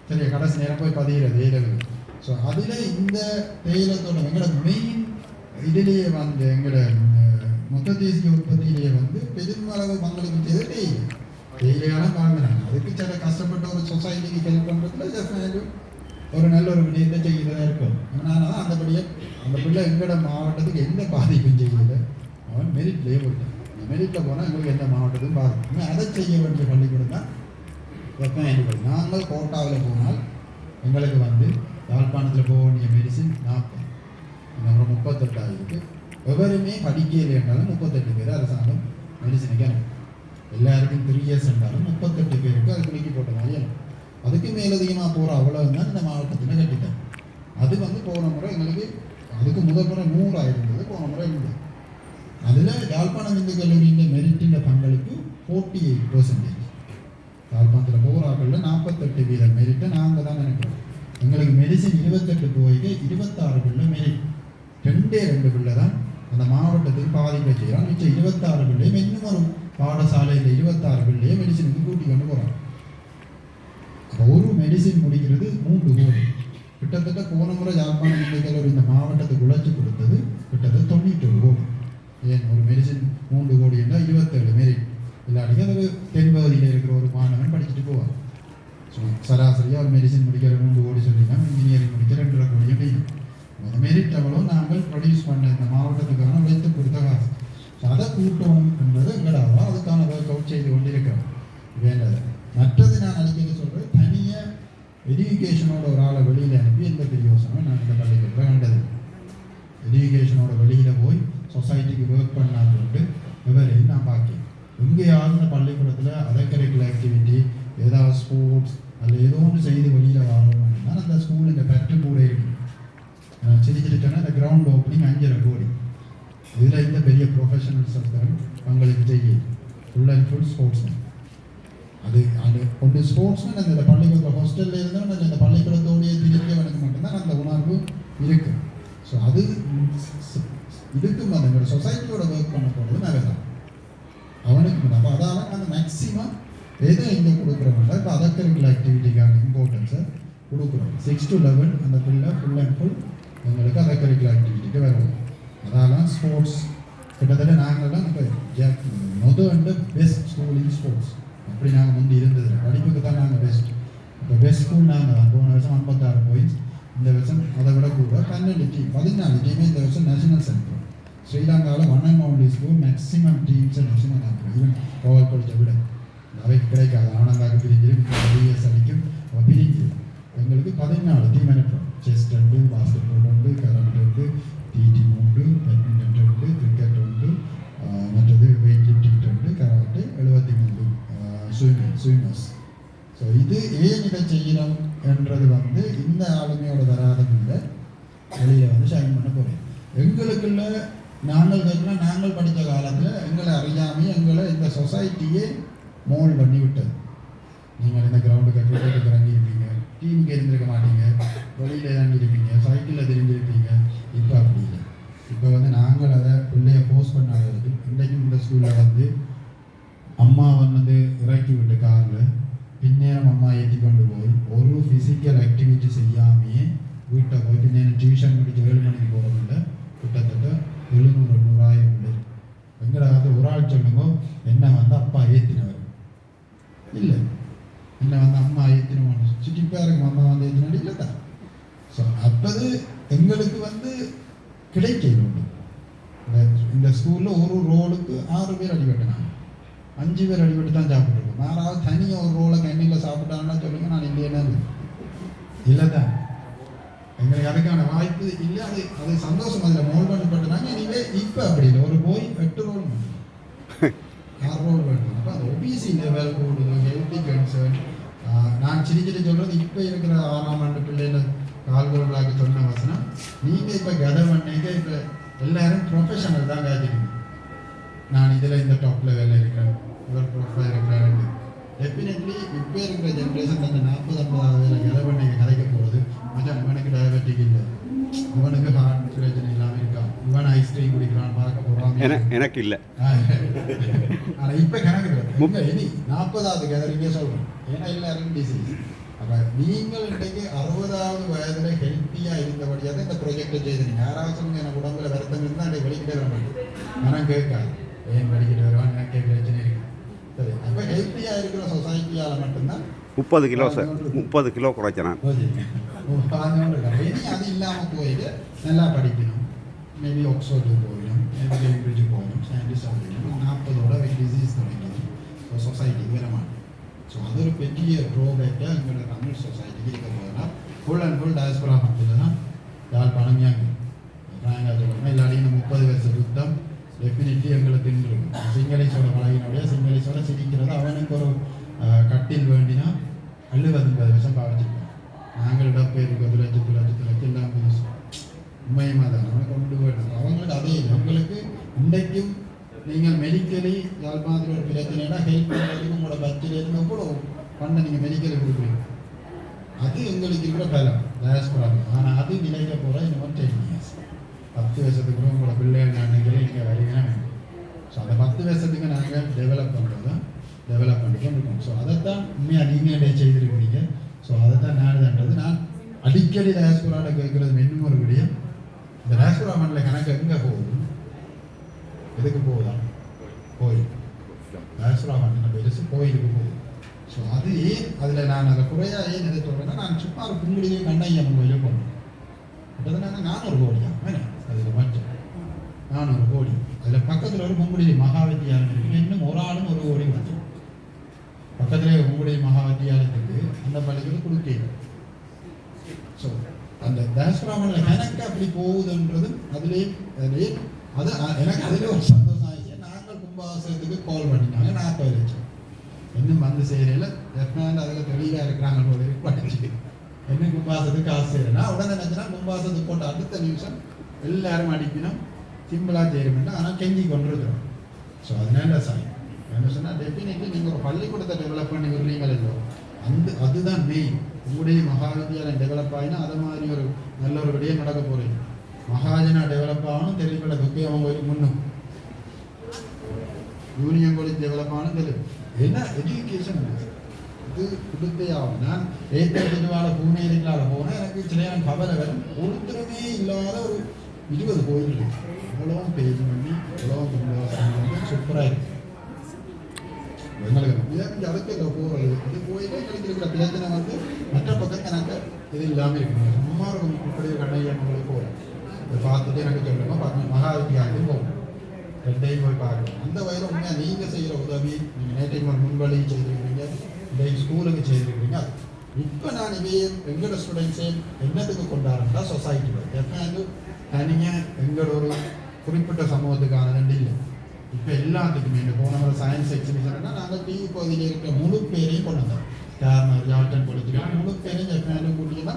சரியா கடைசி நேரம் போய் பதிகிறது ஏலவில். ஸோ அதில் இந்த தேயிலத்தோட எங்களோட மெயின் இதிலேயே வந்து எங்களோட மொத்த தேசிய உற்பத்தியிலேயே வந்து பெருமளவு பங்களிப்பு செய்த தேயிலையால வாழ்ந்தாங்க. அதுக்கு சில கஷ்டப்பட்ட ஒரு சொசைட்டிக்கு ஹெல்ப் பண்ணுறதுல ஜப்பான் ஒரு நல்ல ஒரு விடயத்தை செய்கிறதா இருக்கும். அதனால தான் அந்த பிள்ளை எங்களோட மாவட்டத்துக்கு எந்த பாதிப்பும் செய்யலை. அவன் மெரிட்லேயே போயிட்டான். மெரிட்டில் போனால் எங்களுக்கு எந்த மாவட்டத்துக்கும் பாதிக்கும். அதை செய்ய வேண்டிய பள்ளிக்கூடம் தான் ஜப்பான். நாங்கள் கோட்டாவில் போனால் எங்களுக்கு வந்து யாழ்ப்பாணத்தில் போக வேண்டிய மெடிசின் 40, அப்புறம் 38 ஆகிருக்கு. எவருமே படிக்கல என்றாலும் 38 பேர் அரசாங்கம் மெடிசனுக்கு அனுப்பும். எல்லாருக்கும் 3 இயர்ஸ் என்றாலும் 38 பேருக்கு அது குலுக்கி போட்ட மாதிரி அனுப்பும். அதுக்கு மேலதிகமாக போகிற அவ்வளவு தான் இந்த மாவட்டத்தில் கட்டிட்டாங்க. அது வந்து போன முறை எங்களுக்கு அதுக்கு முதல் முறை 100 ஆயிருந்தது, போன முறை இருந்தது. அதில் யாழ்ப்பாணம் இந்து கல்லூரியின் மெரிட்டின் பங்களிப்பு 48%. யாழ்ப்பாணத்தில் போகிறாக்களில் 48% மெரிட்டை நாங்கள் தான் நினைக்கிறோம். எங்களுக்கு மெடிசின் 28 போய்க்கு 26 பிள்ளை மெரிட். 2 பிள்ளை தான் அந்த மாவட்டத்துக்கு பாதிப்பை செய்கிறோம். மிச்சம் 26 பிள்ளையும் இன்னும் ஒரு பாடசாலையில் 26 பிள்ளையை மெடிசினுக்கு கூட்டி கொண்டு போகிறாங்க. ஒரு மெடிசின் முடிக்கிறது 3 கோடி. கிட்டத்தட்ட போன முறை யாழ்ப்பாணம் இந்து கல்லூரி இந்த மாவட்டத்துக்கு உழைச்சி கொடுத்தது கிட்டத்தட்ட 91 கோடி. ஏன் ஒரு மெடிசின் 3 கோடி என்றால் 27 மெரிட். இல்லாட்டிக்கு அது தென்பகுதியில் இருக்கிற ஒரு மாணவன் படிச்சுட்டு போவார். ஸோ சராசரியாக ஒரு மெடிசின் முடிக்கிற 3 கோடி சொல்லிங்கன்னா இன்ஜினியரிங் முடிக்கிற 2.5 கோடி அப்படின்னு. அந்த மெரிட் எவ்வளோ நாங்கள் ப்ரொடியூஸ் பண்ண இந்த மாவட்டத்துக்கான உழைத்து கொடுத்த காசு. ஸோ அதை கூட்டணும் என்பது எங்கடாவோ அதுக்கான ஒர்க் அவுட் செய்து கொண்டிருக்கிறோம். வேண்டது மற்றது நான் அடிக்கடி சொல்கிறேன், தனியாக எஜுகேஷனோட ஒரு ஆளை வெளியில் அனுப்பி எந்த பெரிய யோசனை நான் இந்த பள்ளிக்கூடத்தில் கண்டது. எஜுகேஷனோட வெளியில் போய் சொசைட்டிக்கு ஒர்க் பண்ணான்னு விவரையும் நான் பார்க்கிறேன். எங்கேயாவது இந்த பள்ளிக்கூடத்தில் அதர் கரிக்குலர் ஆக்டிவிட்டி ஏதாவது ஸ்போர்ட்ஸ் அதில் ஏதோ ஒன்று செய்து வெளியில் வரணும் அப்படின்னா அந்த ஸ்கூல் இந்த பெற்று கூட இருக்குது. சிரிச்சிருக்கேன்னா இந்த கிரவுண்ட் ஓப்பனிங் 5.5 கோடி. இதில் இந்த பெரிய ப்ரொஃபஷனல்ஸ் பங்களிப்பு செய்ய ஃபுல் அண்ட் ஃபுல் ஸ்போர்ட்ஸ். அது கொண்டு ஸ்போர்ட்ஸ்னு அந்த பள்ளிக்கூடத்தில் ஹாஸ்டலில் இருந்தால் அந்த பள்ளிக்கூடத்தோடைய திரும்பியவனுக்கு மட்டும்தான் அந்த உணர்வு இருக்குது. ஸோ அது இதுக்கும் அந்த சொசைட்டியோட ஒர்க் பண்ண போகிறது நல்லதான் அவனுக்கு. அப்போ அதால் நாங்கள் மேக்ஸிமம் எதை இங்கே கொடுக்குறோம்னா இப்போ அதர் கரிக்குலர் ஆக்டிவிட்டிக்கான இம்பார்ட்டன்ஸை கொடுக்குறோம். 6 to 11 அந்த பிள்ளை ஃபுல் அண்ட் ஃபுல் எங்களுக்கு அதர் கரிக்குலர் ஆக்டிவிட்டிக்கு வருவோம். அதாலாம் ஸ்போர்ட்ஸ் கிட்டத்தட்ட நாங்கள்லாம் இப்போ வந்து பெஸ்ட் ஸ்கூல் இன் ஸ்போர்ட்ஸ் அப்படி நாங்கள் முந்தி இருந்தது. படிப்புக்கு தான் நாங்கள் பெஸ்ட். இப்போ பெஸ்ட் ஸ்கூல் நாங்கள் தான். போன வருஷம் 56 போயின்ஸ், இந்த வருஷம் அதை விட கூட 12 டீம் 14 டீமே இந்த வருஷம் நேஷனல் சென்டர். ஸ்ரீலங்காவில் 1 and only ஸ்கூல் மேக்ஸிமம் டீம்ஸை நேஷனல் ஆகும். ஈவன் கோவல் படித்த விட அவை கிடைக்காது. ஆனந்தாக்கு பிரிஞ்சிடும், டிஎஸ் அடிக்கும் பிரிஞ்சு எங்களுக்கு 14 டீம் அனுப்புகிறோம். செஸ் 2, பாஸ்கெட் பால் 2, கரண்ட் 2, டிடி 3, பேட்மிண்டன் 2, கிரிக்கெட் 2, மற்றது weightlifting 2, karate 73 swimmers. So இது ஏன் இதை செய்கிறோம் என்றது வந்து இந்த ஆளுமையோட வராதமில்லை வெளியில் வந்து ஷைன் பண்ண போகிறேன். எங்களுக்குள்ள நாங்கள் கேட்கலாம், நாங்கள் படித்த காலத்தில் எங்களை அறியாமல் எங்களை இந்த சொசைட்டியே மோல்ட் பண்ணி விட்டது. நீங்கள் இந்த கிரவுண்டுக்கு கிரிக்கெட்டுக்கு இறங்கியிருப்பீங்க, டீமுக்கு இருந்திருக்க மாட்டீங்க, வெளியில் இறங்கியிருப்பீங்க, சைக்கிளில் தெரிஞ்சிருப்பீங்க. இப்போ அப்படி இல்லை. இப்போ வந்து நாங்கள் அதை பிள்ளைய போஸ்ட் பண்ணாதது. இன்றைக்கும் இந்த ஸ்கூலில் அம்மா இறக்கி விட்டு காரில் பின்னேரம் அம்மா ஏற்றி கொண்டு போய் ஒரு ஃபிசிக்கல் ஆக்டிவிட்டி செய்யாமையே வீட்டை போய் பின்னேரம் டியூஷன் முடிச்சு 7 மணிக்கு போகிறதில்ல. கிட்டத்தட்ட 700-800 உண்டு. எங்களை ஒரு ஆள் சொல்லுங்க, என்ன அப்பா ஏற்றினவர் இல்லை, என்ன அம்மா ஏற்றினவன் சிட்டிப்பாருக்கு அம்மா ஏற்றினாடி இல்லை தான். ஸோ அப்போது எங்களுக்கு கிடைக்கல உண்டு. இந்த ஸ்கூலில் ஒரு ரோலுக்கு 6 பேர் அடிபட்டினாங்க, 5 பேர் அடிபட்டு தான் சாப்பிட்டுருக்கோம். யாராவது தனியாக ஒரு ரோலை கண்ணியில் சாப்பிட்டாங்கன்னா சொல்லுங்கள், நான் இல்லைன்னா இல்லை தான். எங்களுக்கு அதுக்கான வாய்ப்பு இல்லை. அது சந்தோஷம், அதில் மோல் பண்ணப்பட்டுனாங்க. எனவே இப்போ அப்படி இல்லை, ஒரு போய் 8 ரோல் 6 ரோல் வேண்டும். அப்போ அந்த ஒபிசி லெவல் கூடுது, ஹெல்த்தி கன்சர்ன். நான் சிரிச்சிட்டு சொல்கிறது, இப்போ இருக்கிற 6ஆம் ஆண்டு பிள்ளைகள் கால்கோளாக சொன்ன வசனம், நீங்கள் இப்போ கதை பண்ணீங்க, இப்போ எல்லாரும் ப்ரொஃபஷனல் தான் காய்ச்சிருக்கீங்க. நான் இதில் இந்த டாப் லெவலில் இருக்கேன், இவர் ப்ரொஃபைல் இருக்கிறேன். டெஃபினெட்லி இப்போ இருக்கிற ஜென்ரேஷன் அந்த 40-50 கதை பண்ணீங்க கதைக்க போகிறது. மச்சான் இவனுக்கு டயபெட்டிக் இல்லை, இவனுக்கு ஹார்ட் பிரச்சனை இல்லாமல் இருக்கான், இவன் ஐஸ்கிரீம் குடிக்கிறான் பார்க்க போகிறான், எனக்கு இல்லை. ஆனால் இப்போ கணக்கு இனி 40வது கதறிங்க சொல்கிறேன், ஏன்னா எல்லாருக்கும் டிசீஸ். அப்போ நீங்கள் இன்றைக்கு 60வது வயதில் ஹெல்த்தியாக இருந்தபடியாக இந்த ப்ரொஜெக்டை செய்தீங்க. யாராவது சொல்லுங்க, எனக்கு உடம்புல வருத்தம் இருந்தால் அன்றைக்கு வெளிக்கிட்டே வர மாட்டேன், ஆனால் கேட்காது, ஏன் வெளிக்கிட்டு வருவான், எனக்கே பிரச்சனை இருக்கு. சரி, அப்போ ஹெல்த்தியாக இருக்கிற சொசைட்டியால் மட்டும்தான் 30 கிலோ சார், 30 கிலோ குறைச்சேன். இனி அது இல்லாமல் போயிட்டு நல்லா படிக்கணும், மேபி ஆக்ஸ்ஃபோர்டுக்கு போகணும், மேபி கேம்பிரிட்ஜு போகணும், சயின்டிஸ்ட் ஆகணும். 40ஓட டிசீஸ் தொடங்கிடும், ஸோ சொசைட்டிக்கு வர மாட்டேன். ஸோ அது ஒரு பெரிய ட்ரோபேக்காக எங்களோட தமிழ் சொசைட்டிக்கு இருக்க போதெல்லாம் ஃபுல் அண்ட் ஃபுல் டயஸ்பரா மட்டும் தான் யாழ்ப்பாணம் யாங்க நாங்கள் சொல்லணும். இல்லாட்டி இந்த 30 வருஷ யுத்தம் டெஃபினெட்லி எங்களை தின்றுடும். சிங்களீஸோட பழகினுடைய சிங்களீஸோட சிரிக்கிறது, அவனுக்கு ஒரு கட்டில் வேண்டினா 70-80 வருஷம் பாவச்சிருக்கோம். நாங்கள் இடப்பெயர் 10 லட்சத்து எல்லாம் உண்மையமாக தான் அவனை கொண்டு போயிடும். அவங்களுக்கு அதே இல்லை. உங்களுக்கு இன்றைக்கும் நீங்கள் மெடிக்கலி யாழ்ப்பாணத்தில் ஒரு பிரச்சனைனா ஹெல்ப் பண்ணுறதுக்கு உங்களோட பட்ஜெட் எவ்வளோ பண்ண நீங்கள் மெடிக்கலுக்கு கொடுக்குறீங்க. அது எங்களுக்கு இருக்கிற பலம் டயஸ்பராக. ஆனால் அது விளைய போகிற இன்னும் 10 இயர்ஸ் 10 வருஷத்துக்கு உங்களோட பிள்ளைகள் நாங்கள் இங்கே வரையா வேணும். ஸோ அந்த 10 வருஷத்துக்கு நாங்கள் டெவலப் பண்ணுறது தான் டெவலப் பண்ணிட்டு இருக்கோம். ஸோ அதைத்தான் உண்மையாக நீங்கள் செய்திருக்கிறீங்க. ஸோ அதைத்தான் நாடுதுன்றது நான் அடிக்கடி டயஸ்பராட கேட்குறது இன்னும் ஒரு விடியம். இந்த டயஸ்பரா மண்டல கணக்கு எங்கே போகுது, எதுக்கு போகுதா, கோயில் டயஸ்பரா மண்டல பெருசு கோயிலுக்கு போகுது. ஸோ அது ஏன் அதில் நான் அதை குறையாக ஏன் எதை சொல்கிறேன்னா, நான் சும்மா ஒரு புங்குடியே கண்ணையம்மன் கோயிலே போனேன். அப்போதான் 400 கோடியா வேணும் அதில் மட்டும் 400 கோடி. அதில் பக்கத்தில் ஒரு பொங்குடி மகாவித்தியாலயம் இருக்குது, இன்னும் ஒரு ஆளும் 1 கோடி கொடுத்தோம். பக்கத்தில் பொங்குடி மகாவித்தியாலயத்துக்கு அந்த பள்ளிகளுக்கு கொடுக்கணும். ஸோ அந்த டயஸ்பராமனில் கணக்கு அப்படி போகுதுன்றது அதுலேயும் அது எனக்கு அதில் ஒரு சந்தோஷம் ஆயிடுச்சு. நாங்கள் கும்பாபிஷேகத்துக்கு கால் பண்ணினாங்க, 40 லட்சம் இன்னும் வந்து செய்யறையில் டெஃபினட் அதில் தெளிவாக இருக்கிறாங்க போல படிச்சு என்ன கும்பாசத்துக்கு காசு செய்யறேன்னா உடனே நினச்சினா கும்பாசத்துக்கு போட்ட அடுத்த நிமிஷம் எல்லாரும் அடிக்கணும், சிம்பிளாக செய்யணும்னா ஆனால் கெஞ்சி கொண்டு இருக்கிறோம். ஸோ அதனால சாய் என்ன சொன்னால் டெஃபினெட்லி நீங்கள் ஒரு பள்ளிக்கூடத்தை டெவலப் பண்ணி விடுறீங்களோ அதுதான் மெயின். உங்களுடைய மகாவித்தியாலயம் டெவலப் ஆகினா அது மாதிரி ஒரு நல்ல ஒரு விடயம் நடக்க போகிறீங்க. மகாஜனா டெவலப் ஆகணும் தெரியல, துக்கியவங்க கோயிலுக்கு முன்னும் யூனியன் காலேஜ் டெவலப் ஆகணும் தெரியும். என்ன எஜுகேஷன் இது கொடுத்தே ஆகும். நான் ஏற்கனவே பூனேரிகளால் போனால் எனக்கு சில கவலை வரும். ஒருத்தருமே இல்லாத ஒரு 20 கோயில் இருக்கு. இவ்வளவும் பேஜ் பண்ணி இவ்வளவும் சூப்பராக இருக்கு. எங்களுக்கு அதுக்கு இல்லை போகிறது. அது கோயிலே எங்களுக்கு இருக்கிற பிரச்சனை மற்ற பக்கம் எனக்கு இது இல்லாமல் இருக்குங்க. சும்மா இப்படி கண்ணையம்மங்களுக்கு போகிறேன். இதை பார்த்துட்டு எனக்கு சொல்லுங்கள் பார்க்கணும். மகாவித்தியாலயம் போகணும், 2 டைம் போய் பார்க்கணும். அந்த வயதில் உண்மையாக நீங்கள் செய்கிற உதவி, நீங்கள் நேற்றைக்கு ஒரு முன்வழி செய்திருக்கிறீங்க, இன்றைக்கு ஸ்கூலுக்கு செய்திருக்கிறீங்க. இப்போ நான் இவையே எங்களோட ஸ்டூடெண்ட்ஸே என்னத்துக்கு கொண்டாடுறா சொசைட்டியில் எப்போ தனியாக எங்களோட ஒரு குறிப்பிட்ட சமூகத்துக்கானது இல்லை. இப்போ எல்லாத்துக்குமே இந்த போன ஒரு சயின்ஸ் எக்ஸிபிஷன்னா நாங்கள் டிவி பகுதியில் இருக்கிற முழு பேரையும் கொண்டு வந்தோம். யார் யாழ்டன் கொடுத்துருக்கோம் முழு பேரையும் ஜப்பானில் கூட்டிங்கன்னா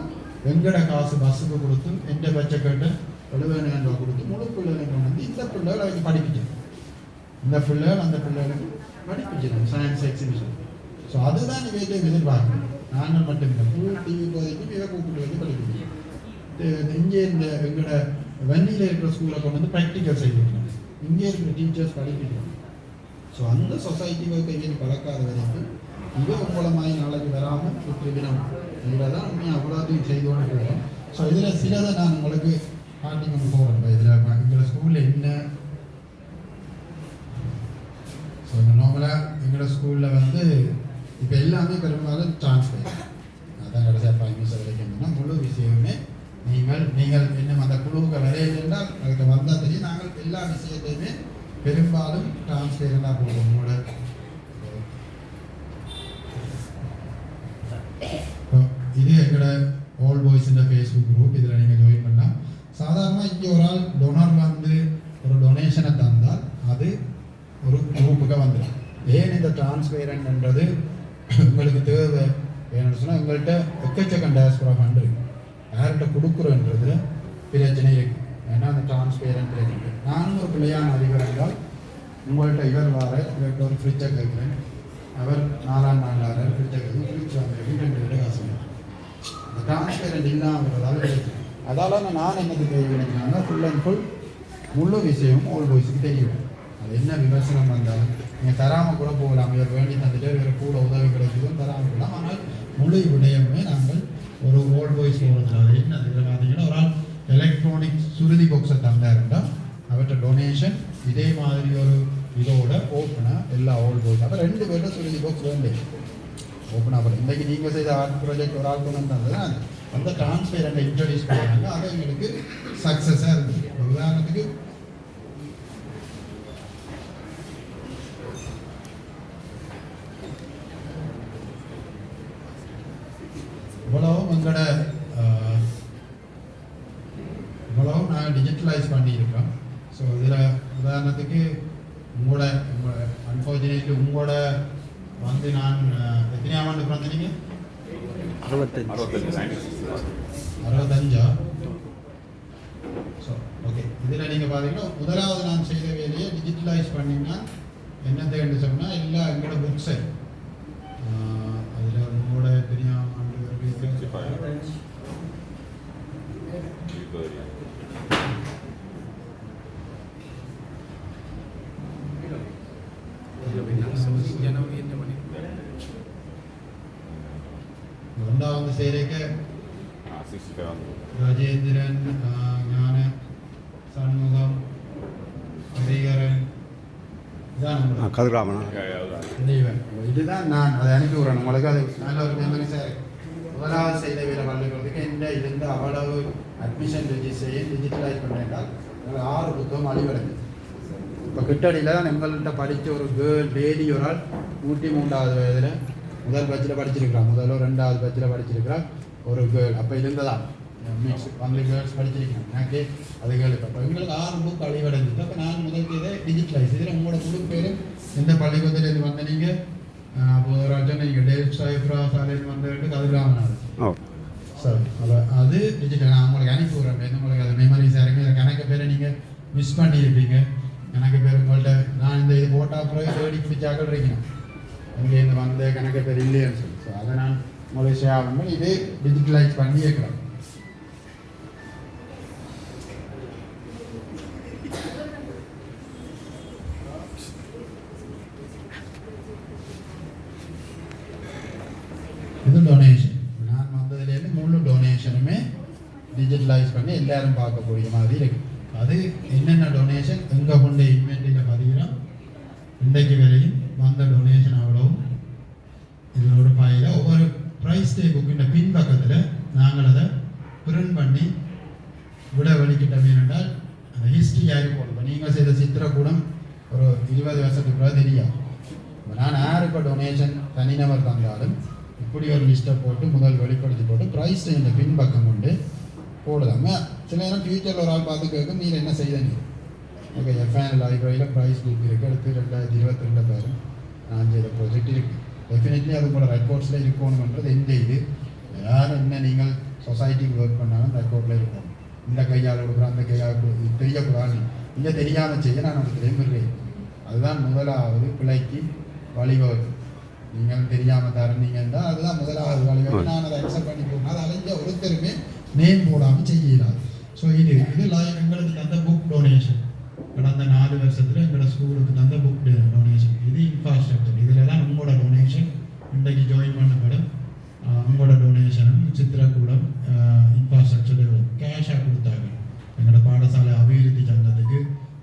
எங்கட காசு பஸ்ஸுக்கு கொடுத்து எந்த பட்ஜெட் 70,000 ரூபா கொடுத்து முழு பிள்ளைகளை கொண்டு வந்து இந்த பிள்ளைகள் அவங்க படிப்பிக்கணும், இந்த பிள்ளைகள் அந்த பிள்ளைகளுக்கு படிப்பிக்கணும் சயின்ஸ் எக்ஸிபிஷன். ஸோ அதுதான் இவையிலே எதிர்பார்க்கணும். நாங்கள் மட்டும் இல்லை, ஃபுல் டிவி போதைக்கும் இதை கூப்பிட்டு வந்து படிப்பிக்கணும். இங்கே இந்த எங்களோட வண்டியில் இருக்கிற ஸ்கூலை கொண்டு வந்து ப்ராக்டிக்கல் செய்யணும், இங்கே இருக்கிற டீச்சர்ஸ் படிப்பிக்கணும். ஸோ அந்த சொசைட்டி ஒர்க்கை இங்கே பழக்காத வரைக்கும் இது உங்களமாய் நாளைக்கு வராமல் சுற்றுவினம் இதில் தான் உண்மையாக அவ்வளோத்தையும் செய்தோன்னு போகிறோம். ஸோ இதில் சிலதை நான் உங்களுக்கு காட்டி கொண்டு போகிறேன். இதில் எங்களோட ஸ்கூலில் என்ன, ஸோ நார்மலாக எங்களோட ஸ்கூலில் வந்து இப்போ எல்லாமே பெரும்பாலும் டிரான்ஸ்பர் அதான் கடைசியாக ப்ரைமிஸ் வரைக்கும்னா முழு விஷயமே நீங்கள் இன்னும் அந்த குழுவுக்கு வரையினால் அதுக்கு வந்தால் தெரியும். நாங்கள் எல்லா விஷயத்தையுமே பெரும்பாலும் டிரான்ஸ்பேரண்டாக போடுவோம். உங்களோட இது எங்களோட ஆல் பாய்ஸுன்ற ஃபேஸ்புக் குரூப், இதில் நீங்கள் ஜாயின் பண்ணலாம். சாதாரணமாக இங்கே ஒரு ஆள் டொனர் வந்து ஒரு டொனேஷனை தந்தால் அது ஒரு குரூப்புக்கு வந்துடும். ஏன் இந்த டிரான்ஸ்பேரண்ட்ன்றது உங்களுக்கு தேவை ஏன்னு சொன்னால் எங்கள்கிட்ட எக்கச்சக்கம் டயஸ்போரா ஃபண்ட் இருக்குது. யார்கிட்ட கொடுக்குறோன்றது பிரச்சனை இருக்குது. ஏன்னா அந்த டிரான்ஸ்பேரண்ட் இருக்குது. நானும் ஒரு பிள்ளையான அதிபர் என்றால் உங்கள்கிட்ட இவர் வார இவர்கிட்ட ஒரு ஃப்ரிட்ஜை கேட்குறேன், அவர் 4 நாள் ஃப்ரிட்ஜை கேட்குறேன், ஃப்ரிட்ஜ் வாங்குறேன் 2 காசு. அந்த டிரான்ஸ்பேரண்ட் இல்லாமல் கிடைக்கும். அதால் நான் என்னது தெரிவிக்கிறேன்னா ஃபுல் அண்ட் ஃபுல் முழு விஷயம் ஆல் பாய்ஸுக்கு தெரியும். அது என்ன விமர்சனம் வந்தாலும் நீங்கள் தராமல் கூட போகலாம், இவர் வேண்டி தந்துட்டு இவர் கூட உதவி கிடைக்குதுன்னு தராமல் போகலாம். ஆனால் முழு விடயமே நாங்கள் ஒரு ஆல் பாய்ஸ் போகிறதுனால என்ன அதில் பார்த்தீங்கன்னா ஒரு ஆள் எலக்ட்ரானிக் சுருதி பாக்ஸை தந்தாருண்டா அவர்கிட்ட டொனேஷன் இதே மாதிரி ஒரு இதோட ஓப்பனாக எல்லா ஆல் பாய்ஸ் அப்போ 2 பேர்கிட்ட சுருதி பாக்ஸ் வேண்டே ஓப்பனாக போகிறேன். இன்றைக்கி நீங்கள் செய்த ஆர்ட் ப்ராஜெக்ட் ஒரு ஆள் கொண்டு வந்தது அந்த டிரான்ஸ்பேரண்ட்டை இன்ட்ரடியூஸ் பண்ணுறாங்க. அது எங்களுக்கு சக்ஸஸாக இருக்குது. உதாரணத்துக்கு இவ்வளவும் எங்களோட இவ்வளவும் நாங்கள் டிஜிட்டலைஸ் பண்ணியிருக்கோம். ஸோ இதில் உதாரணத்துக்கு உங்களோட அன்ஃபார்ச்சுனேட்லி உங்களோட வந்து நான் எத்தனையாம் ஆண்டு பிறந்தீங்க? 65. ஸோ ஓகே, இதில் நீங்கள் பார்த்தீங்கன்னா முதலாவது நான் செய்த வேலையை டிஜிட்டலைஸ் பண்ணிங்கன்னா என்னத்தை சொன்னால் எல்லா எங்களோட புக்ஸை அதில் உங்களோட எத்தனையாம் ஆண்டு രണ്ടാമത് സേരയ്ക്ക് രാജേന്ദ്രൻ ഞാൻ സൺമുഖം ഹരിഹരൻ இதுதான் நான் அதை அனுப்பி விடுறேன் உங்களுக்கு. அது நல்ல ஒரு மெமரி சார். முதலாவது செய்த வேலை பள்ளிக்கூடத்துக்கு இந்த இருந்து அவ்வளவு அட்மிஷன் ரெஜிஸ்ட்ரேஷன் டிஜிட்டலைஸ் பண்ணிட்டால் 6 புத்தகம் அழிவடைஞ்சு. இப்போ கிட்டடியில் தான் எங்கள்கிட்ட படித்த ஒரு கேர்ள் லேடி ஒரு ஆள் 103வது வயதில் முதல் பட்சில் படிச்சிருக்கிறான், முதல்ல 2வது பட்சில் படிச்சிருக்கிறான் ஒரு கேர்ள். அப்போ இருந்ததான் மிக்ஸ் ஒன்லி கேர்ள்ஸ் படிச்சிருக்கேன். எனக்கு அது கேள்வி. அப்போ எங்களுக்கு 6 புக் அழிவடைஞ்சிட்டு அப்போ நான் முதல் இதை டிஜிட்டலைஸ் இதில் உங்களோட குழு பேர் எந்த பள்ளிக்கூடத்தில் இது வந்து நீங்கள் அப்போ ஒரு ஆட்டம் நீங்கள் டேவிட் சாய்ப்ரா சாலையில் வந்துட்டு கதிராமனார் சார் அது டிஜிட்டல் நான் உங்களுக்கு அனுப்பி விட்றேன். உங்களுக்கு அது மெமரிஸாக இருக்குது. கணக்கு பேரை நீங்கள் மிஸ் பண்ணியிருப்பீங்க. கணக்கு பேர் உங்கள்கிட்ட நான் இந்த இது போட்டால் அப்புறம் தேடி பிடிச்சாக்கள் இருக்கணும் இங்கே இந்த வந்த கணக்கு பேர் இல்லைன்னு சொல்லி. ஸோ அதை நான் உங்களுக்கு ஷேர் பண்ணி இதே டிஜிட்டலைஸ் பண்ணி இருக்கிறேன். இது டொனேஷன். நான் வந்ததுலேருந்து முழு டொனேஷனுமே டிஜிட்டலைஸ் பண்ணி எல்லாரும் பார்க்கக்கூடிய மாதிரி இருக்குது. அது என்னென்ன டொனேஷன் எங்கே கொண்டு இன்வென்ட்ரியில் பதிகிறோம் இன்றைக்கு வரையும் வந்த டொனேஷன் அவ்வளவும் இதோட ஃபைல ஒவ்வொரு ப்ரைஸ் டே புக்கின் பின்பக்கத்தில் நாங்கள் அதை பிரிண்ட் பண்ணி விட வலிக்கிட்டோம். என்றால் அந்த ஹிஸ்ட்ரி யாருக்கு போடுவோம். நீங்கள் செய்த சித்திரக்கூடம் ஒரு 20 வருஷத்துக்கு பிறகு தெரியும். நான் யாருக்கு டொனேஷன் தனிநபர் தந்தாலும் இப்படி ஒரு லிஸ்ட்டை போட்டு முதல் வெளிப்படுத்தி போட்டு ப்ரைஸ் டே இந்த பின்பக்கம் கொண்டு போடுதாங்க. சில நேரம் ஃபியூச்சரில் ஒரு ஆள் பார்த்து கேட்கும் நீ என்ன செய்தீங்க. ஓகே, எஃப்ஐஎன் லைப்ரரியில் ப்ரைஸ் புக் இருக்குது. அடுத்து 2022 பேரும் நான் செய்த ப்ராஜெக்ட் இருக்குது. டெஃபினெட்லி அது கூட ரெக்கார்ட்ஸில் இருக்கணுன்றது எந்த இது யார் என்ன நீங்கள் சொசைட்டிக்கு ஒர்க் பண்ணாலும் ரெக்கார்டில் இருக்கணும். இந்த கையால் கொடுக்குறோம் அந்த கையால் தெரியக்கூடாது. இங்கே தெரியாமல் செய்ய நான் ஒரு விரும்புகிறேன். அதுதான் முதலாவது பிள்ளைக்கு வழிவகுக்கும். நீங்கள் தெரியாமல் தரீங்கன்னா அதுதான் முதலாவது வழிவகுப்பு. நான் அதை அக்செப்ட் பண்ணி போனால் அதை இங்கே ஒருத்தருமே நேம் போடாமல் செய்யலாது. ஸோ இது எங்களுக்கு தந்த புக் டொனேஷன் கடந்த 4 வருஷத்தில் எங்களோட ஸ்கூலுக்கு தந்த புக் டொனேஷன். இது இன்ஃப்ராஸ்ட்ரக்சர். இதில் தான் உங்களோட டொனேஷன் இன்றைக்கு ஜாயின் பண்ணப்படும். உங்களோட டொனேஷனும் சித்திரக்கூடம் இன்ஃப்ராஸ்ட்ரக்சர் டெவலப் கேஷாக கொடுத்தாங்க. எங்களோட பாடசாலை அபிவிருத்தி சங்கத்துக்கு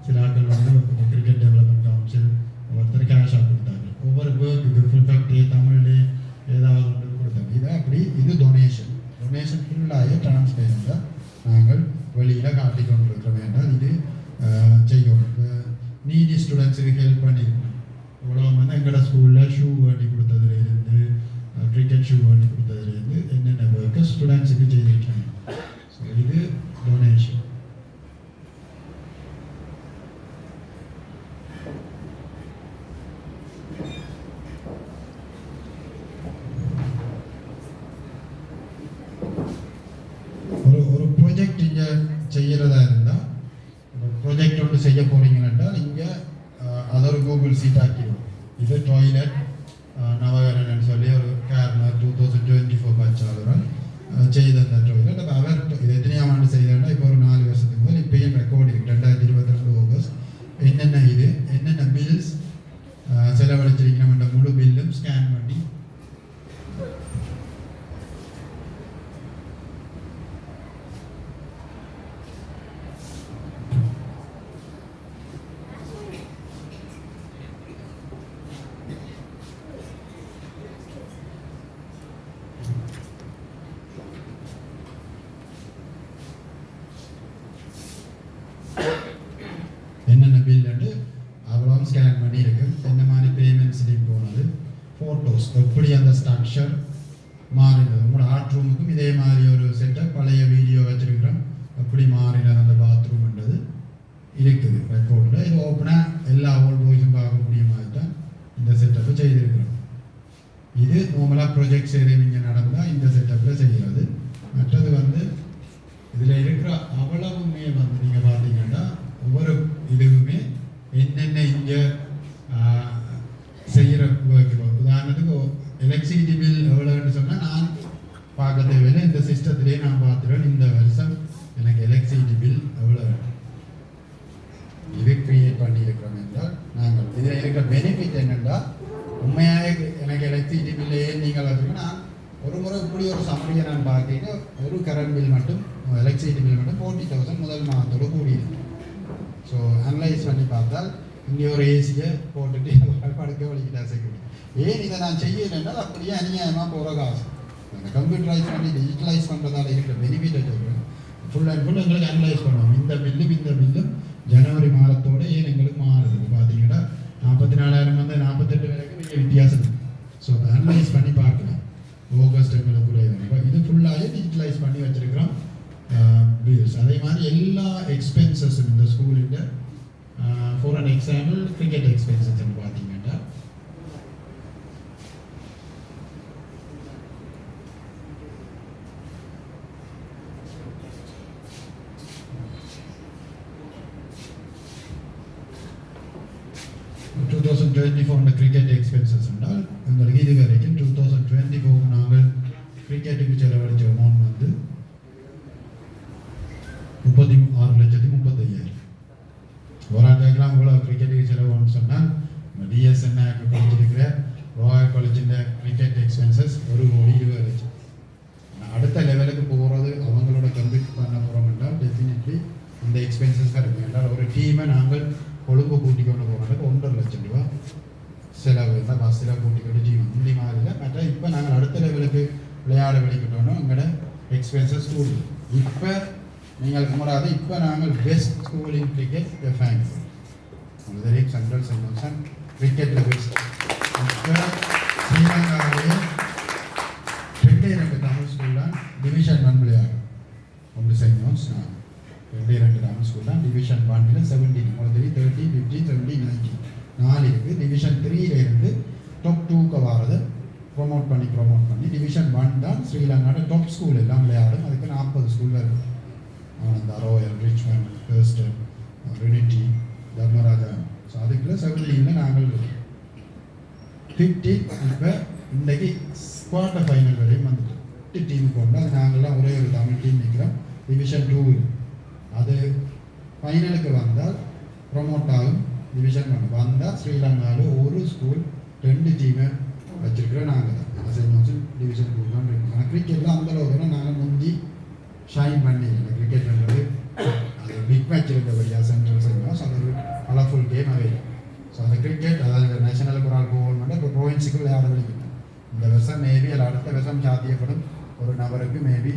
சில ஆட்கள் வந்து கிரிக்கெட் டெவலப்மெண்ட் கவுன்சில் ஒருத்தர் கேஷாக கொடுத்தாங்க. ஒவ்வொரு ஒர்க்குக்கு ப்ரிஃபெக்டே தமிழ்லே ஏதாவது ஒன்று கொடுத்தாங்க. இதை அப்படி இது டொனேஷன் ஃபுல்லாக டிரான்ஸ்பேரண்டாக நாங்கள் வெளியில் காட்டி கொண்டிருக்கிறோம். என்றால் இது செய்யணும். நீடி ஸ்டூடெண்ட்ஸுக்கு ஹெல்ப் பண்ணியிருக்கோம். இவ்வளோ வந்து எங்களோட ஸ்கூலில் ஷூ வாங்கி கொடுத்ததுலேருந்து கிரிக்கெட் ஷூ வாங்கி கொடுத்ததுலேருந்து என்னென்ன ஒர்க்கு ஸ்டூடெண்ட்ஸுக்கு செய்திருக்காங்க. ஸோ இது டொனேஷன். ஒரு ப்ராஜெக்ட் இங்கே செய்கிறதா இருந்தால் ப்ராஜெக்ட் ஒன்று செய்ய போகிறீங்கன்னா இங்கே அதை ஒரு கூகுள் சீட் ஆக்கிடும். இது டாய்லெட் நவகரன் சொல்லி ஒரு கேர்னர் 2024 பச்சாளரால் செய்த அந்த டாய்லெட். அப்போ அவர் இது எத்தனையாம் ஆண்டு செய்தாண்டா இப்போ ஒரு 4 வருஷத்துக்கு முதல் இப்போயும் ரெக்கார்ட் இருக்குது. 2022 ஆகஸ்ட் என்னென்ன பில்ஸ் செலவழிச்சிருக்கணும்ன்ற முழு பில்லும் ஸ்கேன் பண்ணி என்னென்ன பில்லுண்டு அவ்வளோ ஸ்கேன் பண்ணி இருக்கு. என்ன மாதிரி பேமெண்ட் ஸ்லிப் போனது, ஃபோட்டோஸ் எப்படி அந்த ஸ்ட்ரக்சர் மாறினது. உங்களோட ஆர்ட் ரூமுக்கும் இதே மாதிரி ஒரு செட்டப் பழைய வீடியோ வச்சிருக்கிறோம். எப்படி மாறினது அந்த பாத்ரூம்ன்றது இருக்குது ரெக்கார்டில். இது ஓப்பனாக எல்லா ஓல்ட் பாய்ஸும் பார்க்கக்கூடிய மாதிரி தான் இந்த செட்டப்பை செய்திருக்கிறோம். இது நார்மலாக ப்ரொஜெக்ட் சேவிங்க நடந்தால் இந்த செட்டப்பில் செய்கிறது. மற்றது வந்து இதில் இருக்கிற அவ்வளவுமே வந்து நீங்கள் பார்த்தீங்கன்னா ஒவ்வொரு இதுவுமே என்னென்ன இங்கே செய்கிற உதாரணத்துக்கு எலக்ட்ரிசிட்டி பில் எவ்வளோன்னு சொன்னால் நான் பார்க்க தேவையில்லை. இந்த சிஸ்டத்திலே நான் பார்த்துருவேன் இந்த வருஷம் எனக்கு எலக்ட்ரிசிட்டி பில் எவ்வளோ இது கிரியேட் பண்ணியிருக்கிறோம் என்றால் நாங்கள் இதில் இருக்கிற பெனிஃபிட் என்னென்னா உண்மையாக எனக்கு எலக்ட்ரிசிட்டி பில்லே நீங்கள் அதுக்குன்னா ஒரு முறை இப்படி ஒரு சமரியை நான் பார்க்க ஒரு கரண்ட் பில் மட்டும் எலக்ட்ரிசிட்டி பில் மட்டும் 40,000 முதல் மாதத்தோடு கூடியிருக்கு. ஸோ அனலைஸ் பண்ணி பார்த்தால் இங்கே ஒரு ஏசியை போட்டுட்டு படுக்க வலிக்கிட்டா செக்யூரிட்டி. ஏன் இதை நான் செய்யலைன்னால் அப்படியே அநியாயமாக போகிற காசு. அந்த கம்ப்யூட்டரைஸ் பண்ணி டிஜிட்டலைஸ் பண்ணுறதால இருக்கிற பெனிஃபிட்டை சொல்கிறேன். ஃபுல் அண்ட் ஃபுல் எங்களுக்கு அனலைஸ் பண்ணுவோம். இந்த பில்லும் ஜனவரி மாதத்தோடு ஏன் எங்களுக்கு மாறுது பார்த்தீங்கன்னா 44,000 வந்து 48 வரைக்கும் பெரிய வித்தியாசம் இருக்குது. ஸோ அதை அனலைஸ் பண்ணி பார்க்கலாம். ஆகஸ்ட் எங்களுக்குள்ள இது ஃபுல்லாகவே டிஜிட்டலைஸ் பண்ணி வச்சுருக்கிறோம் பில்ஸ். அதே மாதிரி எல்லா எக்ஸ்பென்சஸும் இந்த ஸ்கூலில் ஃபார் அன் எக்ஸாம்பிள் கிரிக்கெட் எக்ஸ்பென்சஸ்ன்னு பார்த்தீங்கன்னா கிரிக்கெட் எக்ஸ்பென்சஸ் என்றால் எங்களுக்கு இது வரைக்கும் 2024 நாங்கள் கிரிக்கெட்டுக்கு செலவழிச்ச அமௌண்ட் வந்து 36,35,000. ஒரு ஆண்டுக்கெல்லாம் இவ்வளோ கிரிக்கெட்டுக்கு செலவுன்னு சொன்னால் டிஎஸ்என்ஐ படிச்சிருக்கிற ராயல் காலேஜின் கிரிக்கெட் எக்ஸ்பென்சஸ் 1,20,00,000. அடுத்த லெவலுக்கு போகிறது அவங்களோட கம்ப்ளீட் பண்ண போகிறோம் என்றால் டெஃபினெட்லி இந்த எக்ஸ்பென்சஸ் தான் இருக்கும். என்றால் ஒரு டீமை நாங்கள் கொழும்பு கூட்டிக் கொண்டு போகிறதுக்கு 1,50,000 ரூபா செலவு இருந்தால் பஸ்ஸில் கூட்டிக்கொண்டு டீம் முந்தி மாதிரில மற்ற இப்போ நாங்கள் அடுத்த லெவலுக்கு விளையாட வெளிக்கிட்டோன்னா எங்களோட எக்ஸ்பென்சஸ் கூடுது. இப்போ நீங்கள் குமராது இப்போ நாங்கள் best school in cricket fans முதலில் சென்ட்ரல் சென்ட் கிரிக்கெட்டில் பெஸ்ட். இப்போ ஸ்ரீலங்காவிலே 2 தமிழ் ஸ்கூல் தான் டிவிஷன் 1 விளையாடும். ஒன்று சென்ட் ஜோன்ஸ் 2 தமிழ் ஸ்கூல் தான் டிவிஷன் 1 17 முதலில் 30, 50, 70, 90 4 இருக்குது. டிவிஷன் 3 இருந்து டாப் 2க்கு வாரதை ப்ரொமோட் பண்ணி டிவிஷன் 1 தான் ஸ்ரீலங்காவோட டாப் ஸ்கூல் எல்லாம் விளையாடும். அதுக்கு 40 ஸ்கூல் வருது. Ananda, Royal, Richmond, Thurstan, Trinity, Dharmaraja. So அதுக்குள்ள 17 நாங்கள் இருக்கோம். 50 இப்போ இன்றைக்கு குவார்டர் ஃபைனல் வரையும் வந்துட்டோம். 50 டீமுக்கு கொண்டு அது நாங்கள்லாம் ஒரே ஒரு தமிழ் டீம் நிற்கிறோம். டிவிஷன் 2 அது ஃபைனலுக்கு வந்தால் ப்ரொமோட் ஆகும். டிவிஷன் 1 வந்தால் ஸ்ரீலங்காவில் ஒரு ஸ்கூல் 2 டீமை வச்சிருக்கிறோம். நாங்கள் தான் சென்ட் ஜோன்சன் டிவிஷன் 2 தான் இருக்கோம். ஆனால் கிரிக்கெட்டில் அந்தளவுக்கு நாங்கள் முந்தி ஷைன் பண்ணி கிரிக்கெட்ன்றது அது பிக் மேட்ச் இருந்தபடியா சென்ட்ரல் சென்ட் அது ஒரு கலர்ஃபுல் கேம் அவை. ஸோ அந்த கிரிக்கெட் அதாவது நேஷனலுக்கு ஒரு ஆள் போகணும்னா இப்போ ப்ரோவின்ஸுக்கு விளையாட வலிக்கணும். இந்த வருஷம் மேபி அதில் அடுத்த வருஷம் சாத்தியப்படும் ஒரு நபருக்கு மேபி